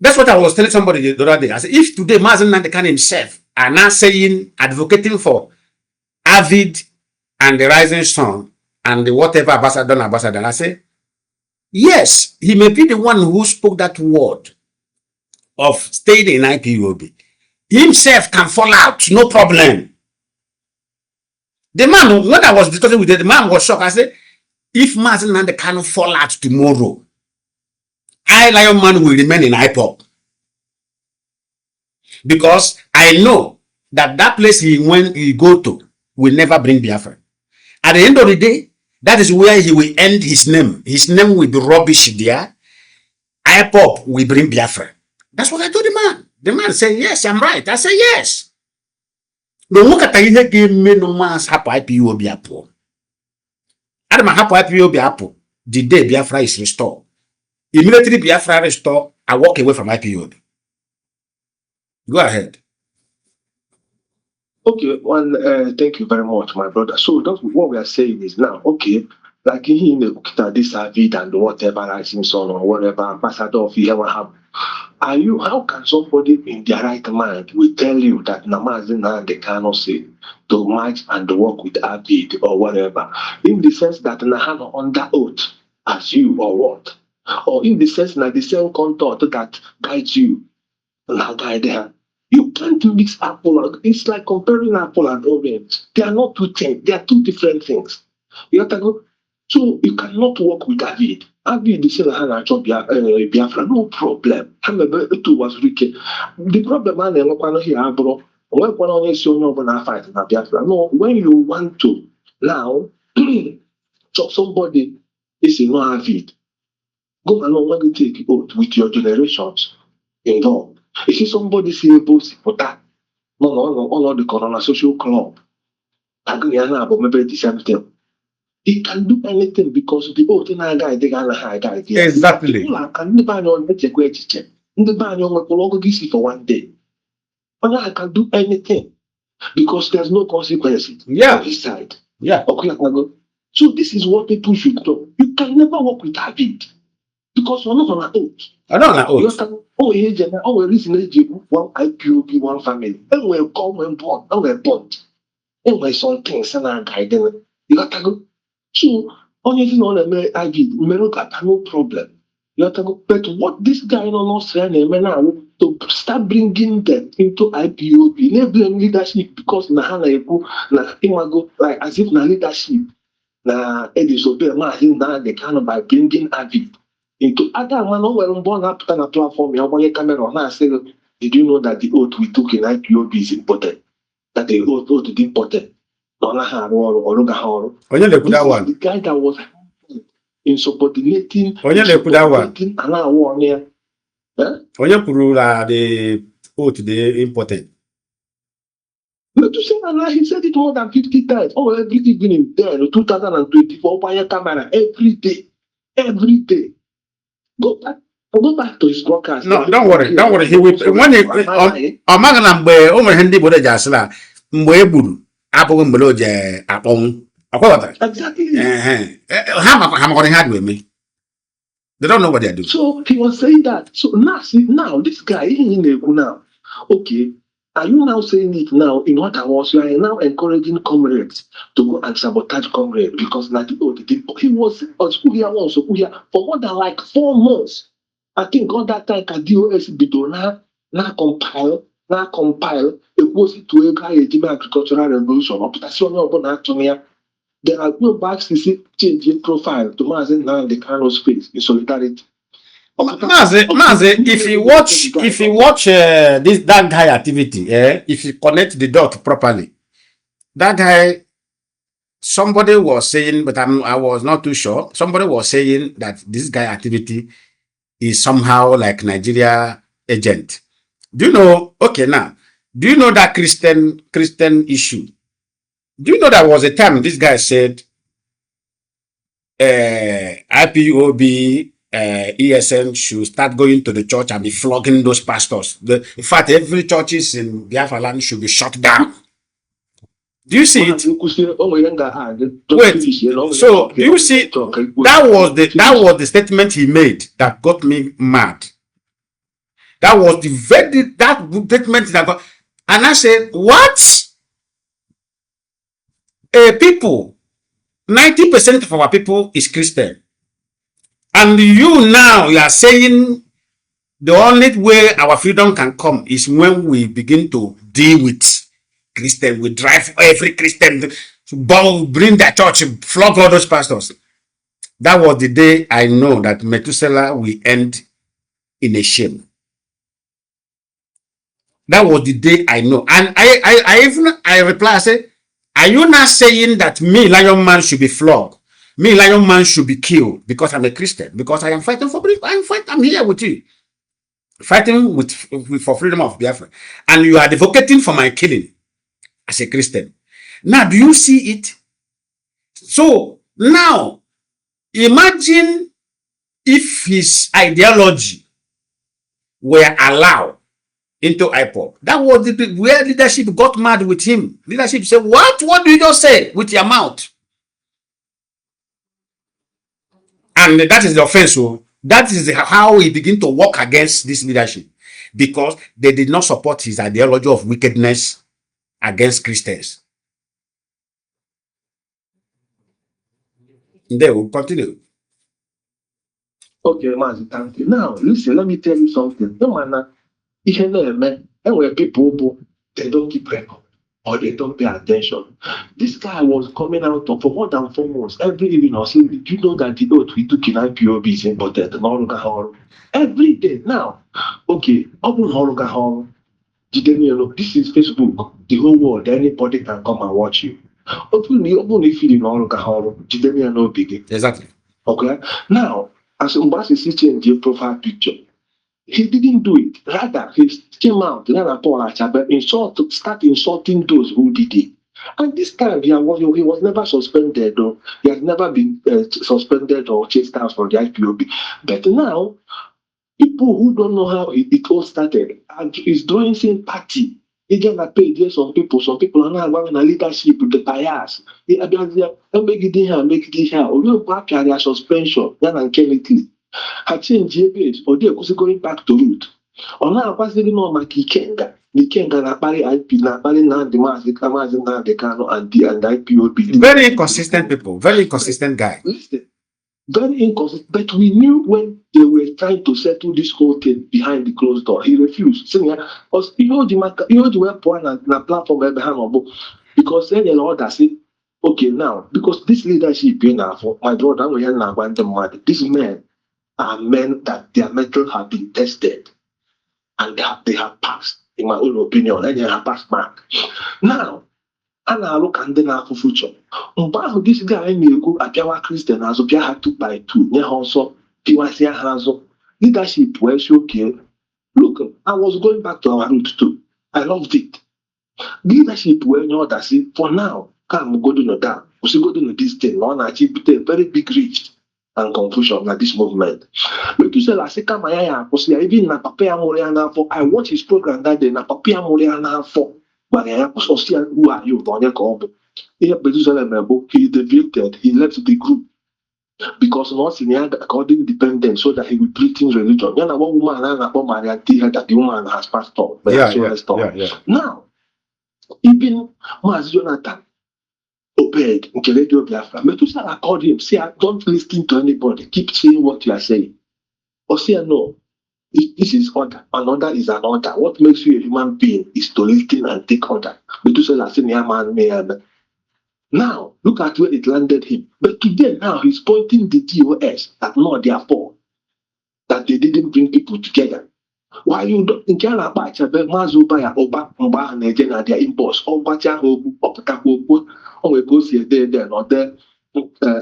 that's what I was telling somebody the other day. I said, if today Mazi Nnamdi Kanu himself are now saying, advocating for Avid and the Rising Sun and the whatever ambassador, I say, yes, he may be the one who spoke that word of staying in IPOB. Himself can fall out, no problem. The man, when I was discussing with him, the man was shocked. I said, if Mazi Nnamdi Kanu fall out tomorrow, I, Lion Man, will remain in Ipob. Because I know that that place he go to will never bring Biafra. At the end of the day, that is where he will end his name. His name will be rubbish there. Ipob will bring Biafra. That's what I told the man. The man said, yes, I'm right. I said, yes. The look at the game made no man's happy IPOB apple. I'm happy IPOB apple. The day Biafra is restored. Immediately Biafra restored, I walk away from IPOB. Go ahead. Okay, thank you very much, my brother. So that's what we are saying is now, okay, like in the this Avid and whatever Rising Sun or whatever ambassador of you ever have. How can somebody in their right mind will tell you that Mazi Nnamdi Kanu say to march and work with Avid or whatever, in the sense that Nahano under oath as you or what? Or in the sense that the same contour that guides you, now guide her. You can't mix apple. It's like comparing apple and orange. They are not two things. They are two different things. You have to go. So you cannot work with David. David is saying Biafra, no problem. It was wicked. The problem I know here, bro. No, when you want to now chop somebody is not David. Go along when you take oath with your generations involved. You see somebody say both for that. No, the Corona Social Club. Maybe the same thing. He can do anything because the old guy, they got a high guy. Exactly. People can never know let you go check. In the bank, will give for one day. But I can do anything because there's no consequences. Yeah. On his side. Yeah. Okay, I go. So this is what people should do. You can never work with David because we're not on an oath. I don't know. Oh, reason one IPOB, one family. And we'll come and born. And we're born. And we're something, and I'm guiding. You got to go. So, only thing on the IV, no problem. You have to go. But what this guy in Australia now to start bringing them into IPOB, enabling leadership because Nahana Eko, na Imago, like as if na leadership. na disobey Mazi Nnamdi Kanu by bringing Avi into other man who born up on a platform. You camera now say, did you know that the oath we took in IPOB is important? That the oath is important. Onye na-ekwu that one? The guy that was insubordinating and Onye kwuru na the oath dey important. To say that he said it more than 50 times. Oh, everything been in there, 2024, by a camera every day. Every day. Go back to his broadcast. No, don't worry. He will when he amagana mgbe o nwere ndị Igbo ji asịla mgbe e gburu abụghị mgbe o ji akpọnwụ. Exactly. Ha makọrọ ihe ha dị. They don't know what they are doing. So he was saying that. So now this guy now. Okay. Are you now saying it now in other words? You are now encouraging comrades to go and sabotage comrades because he was here for more than like 4 months. I think all that time DOS Bidona now compile a post to a agricultural revolution. There are no backs to see changing profile to Mazi Nnamdi Kanu's face in solidarity. Mazi, if you watch that guy activity, if you connect the dot properly, that guy, somebody was saying, but I was not too sure. Somebody was saying that this guy activity is somehow like Nigeria agent. Do you know? Okay, now, do you know that Christian issue? Do you know there was a time this guy said IPOB ESN should start going to the church and be flogging those pastors. In fact, every churches in Biafra land should be shut down. Do you see it? Wait. So do you see? That was the statement he made that got me mad. That was that statement that got, and I said, what? People, 90% of our people is Christian. And you are saying the only way our freedom can come is when we begin to deal with Christian. We drive every Christian, bring their church, flog all those pastors. That was the day I know that Methuselah will end in a shame. That was the day I know. And I reply, I say, are you not saying that me, Lion Man, should be flogged? Me, Lion Man, should be killed because I'm a Christian, because I am fighting for freedom. I'm here with you, fighting for freedom of Biafra, and you are advocating for my killing as a Christian. Now, do you see it? So now, imagine if his ideology were allowed into Ipob. That was where leadership got mad with him. Leadership said, what do you just say with your mouth? And that is the offense. So that is how he began to work against this leadership, because they did not support his ideology of wickedness against Christians. They will continue. Okay, Mazi, thank you. Now, listen, let me tell you something. No matter, and where people, they don't keep record or they don't pay attention. This guy was coming out for more than 4 months. Every evening, I was saying, did you know that the oath we took in IPOB is important? Every day. Now, okay, this is Facebook, the whole world, anybody can come and watch you. Open if you know, exactly. Okay. Now, as Mbasi change your profile picture, he didn't do it. Rather, he came out start insulting those who did it. And this time, he was never suspended, though. He has never been suspended or chased out from the IPOB. But now, people who don't know how it all started, and is drawing sympathy. He gonna pay some people are not having a leadership with the bias. Make it here, or back their suspension, and chemically. I change base, or they are going back to root. Or now, passing on my Kenga, the Kenga, IP, the Mazi Kanu, and IPOB. Very inconsistent people, very inconsistent guy. Listen, very inconsistent. But we knew when they were trying to settle this whole thing behind the closed door. He refused. Because the way point and platform because then the Lord has said, Okay, now, because this leadership, you know, for my brother, these men are men that their mettle have been tested and they have passed, in my own opinion, and they have passed back. Now, a na-alụ ka ndị na-afụ fuchọ mgbe ahụ dis guy na-ekwu abịawa kristian azụ bịa ha 2 by 2 nye ha ọsọ pịwasịa ha azụ leadership wee si oke look, I was going back to our root too. I loved it. Leadership wee nye ọdasị for now ka m godo no down kwụsịgodo no this thing na ọ na-achịpụta a very big reach and confusion na this movement. Metusela sị kama ya akwụsị ya even na papa ya mụrụ ya n'afọ. I watched his program that day na papa ya mụrụ ya n'afọ. Who are you? He deviated, he left the group because not in according dependent so that he will treat in religion. You know, one woman that the woman has passed on. Now, even Mazi Jonathan obeyed in Radio Biafra. Metusala called him, say, don't listen to anybody, keep saying what you are saying. Or say, no. This is order. An order is an order. What makes you a human being is to listen and take order. Now, look at where it landed him. But today, now, he's pointing the DOS at not their fault. That they didn't bring people together. Why you don't think you're about to be Mazubaya Oba Mba and Agena, their impulse, or Bacha Hobu, or Patakopo, or we go see there, not there.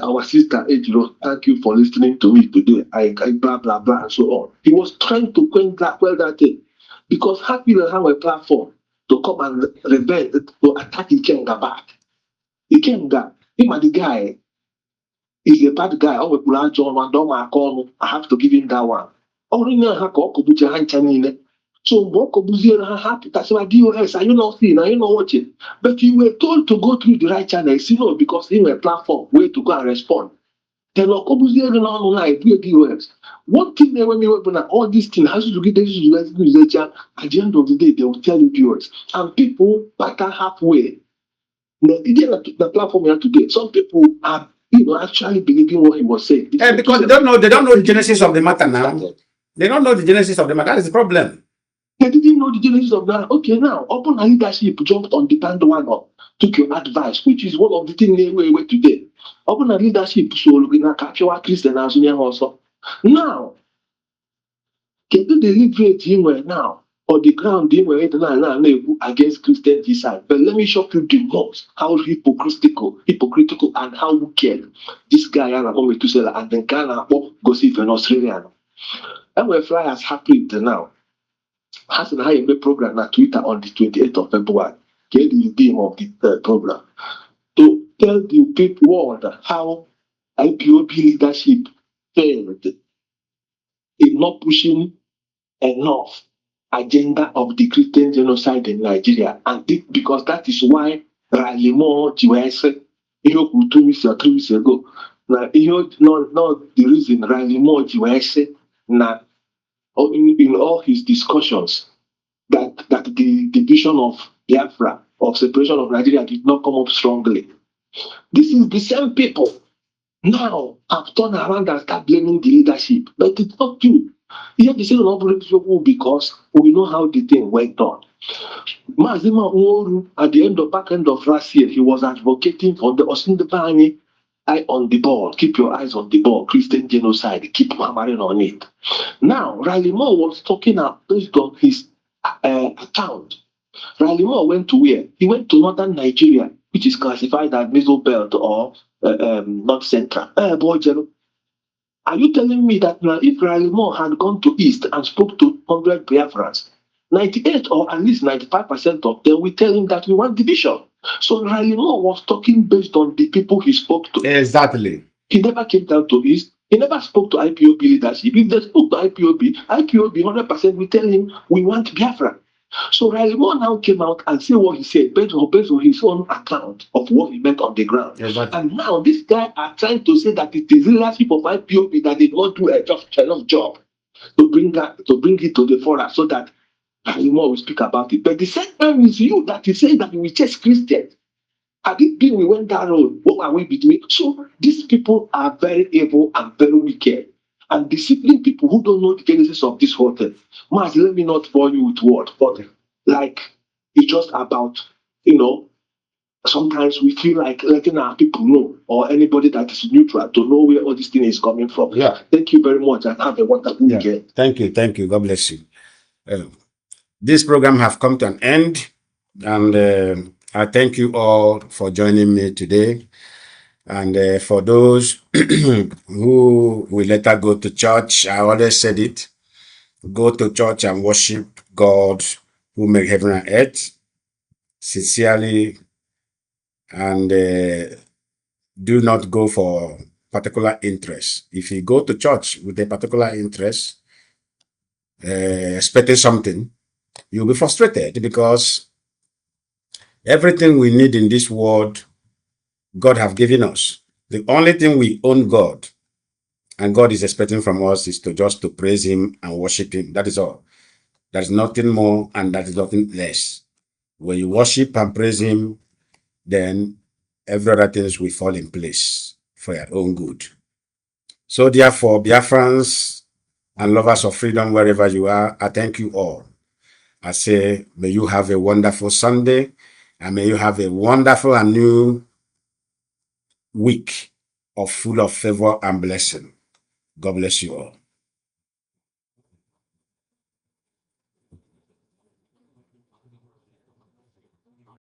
Our sister Ejiro, thank you for listening to me today. I blah blah blah and so on. He was trying to quench that thing because happy to have a platform to come and revenge to attack Ikenga back. Ikenga, him and the guy is a bad guy. Oh, we John Wandoma I have to give him that one. Oh, you know how so Boko happy that's why DOS are you not seeing? Are you not watching? But you were told to go through the right channels, you know, because in a platform where to go and respond. Then Okobuzia online do DOS. One thing they when me open all these things has to get this at the end of the day they will tell you DOS. And people back halfway. No, the platform here today. Some people are actually believing what he was saying. Because they don't know the genesis of the matter now. They don't know the genesis of the matter. That is the problem. They didn't know the genesis of that. Okay, now, open leadership jumped on the bandwagon, took your advice, which is one of the things they were today. Open leadership, so looking at capture Christian as also. Now, can you deliberate him now, or the ground they were now against Christian decide? But let me show you the most how hypocritical, and how wicked this guy and then Ghana go see for an Australian. And we fly as happy now. Has an high program on Twitter on the 28th of February. Get the theme of the program to tell the people world how IPOB leadership failed in not pushing enough agenda of the Christian genocide in Nigeria, and because that is why Ralimo Jiwese 2 weeks or 3 weeks ago. Now, not the reason Ralimo Jiwese now. In all his discussions, that the vision of Biafra, of separation of Nigeria, did not come up strongly. This is the same people now have turned around and start blaming the leadership, but it's not true. Here they say because we know how the thing went on. Mazima Uoru, at the back end of last year, he was advocating for the Osindebani eye on the ball, keep your eyes on the ball, Christian genocide, keep hammering on it. Now, Riley Moore was talking based on his account. Riley Moore went to where? He went to northern Nigeria, which is classified as Middle Belt or North Central. Are you telling me that now if Riley Moore had gone to East and spoke to 100 Biafrans, 98 or at least 95% of them will tell him that we want division? So Riley Moore was talking based on the people he spoke to. Exactly. He never came down to East. He never spoke to IPOB leadership. If they spoke to IPOB 100% will tell him we want Biafra. So Riley Moore now came out and said what he said based on his own account of what he meant on the ground. Exactly. And now this guy are trying to say that it is leadership of IPOB that did not do enough job to bring it to the fore so that Riley Moore will speak about it. But the same time is you that is saying that we chase Christians. Had it been we went that road, what are we between? So these people are very evil and very wicked. And disciplined people who don't know the genesis of this whole thing. Mazi, let me not bore you with words, but like it's just about, sometimes we feel like letting our people know, or anybody that is neutral, to know where all this thing is coming from. Yeah. Thank you very much, and have a wonderful Yeah. weekend. Thank you. Thank you. God bless you. This program have come to an end, and I thank you all for joining me today. And for those who will later go to church, I always said it, go to church and worship God who made heaven and earth sincerely, and do not go for particular interest. If you go to church with a particular interest, expecting something, you'll be frustrated, because everything we need in this world, God have given us. The only thing we own God, and God is expecting from us, is to just to praise Him and worship Him. That is all. There is nothing more and that is nothing less. When you worship and praise Him, then every other things will fall in place for your own good. So therefore, Biafrans and lovers of freedom, wherever you are, I thank you all. I say, may you have a wonderful Sunday, and may you have a wonderful and new week full of favor and blessing. God bless you all.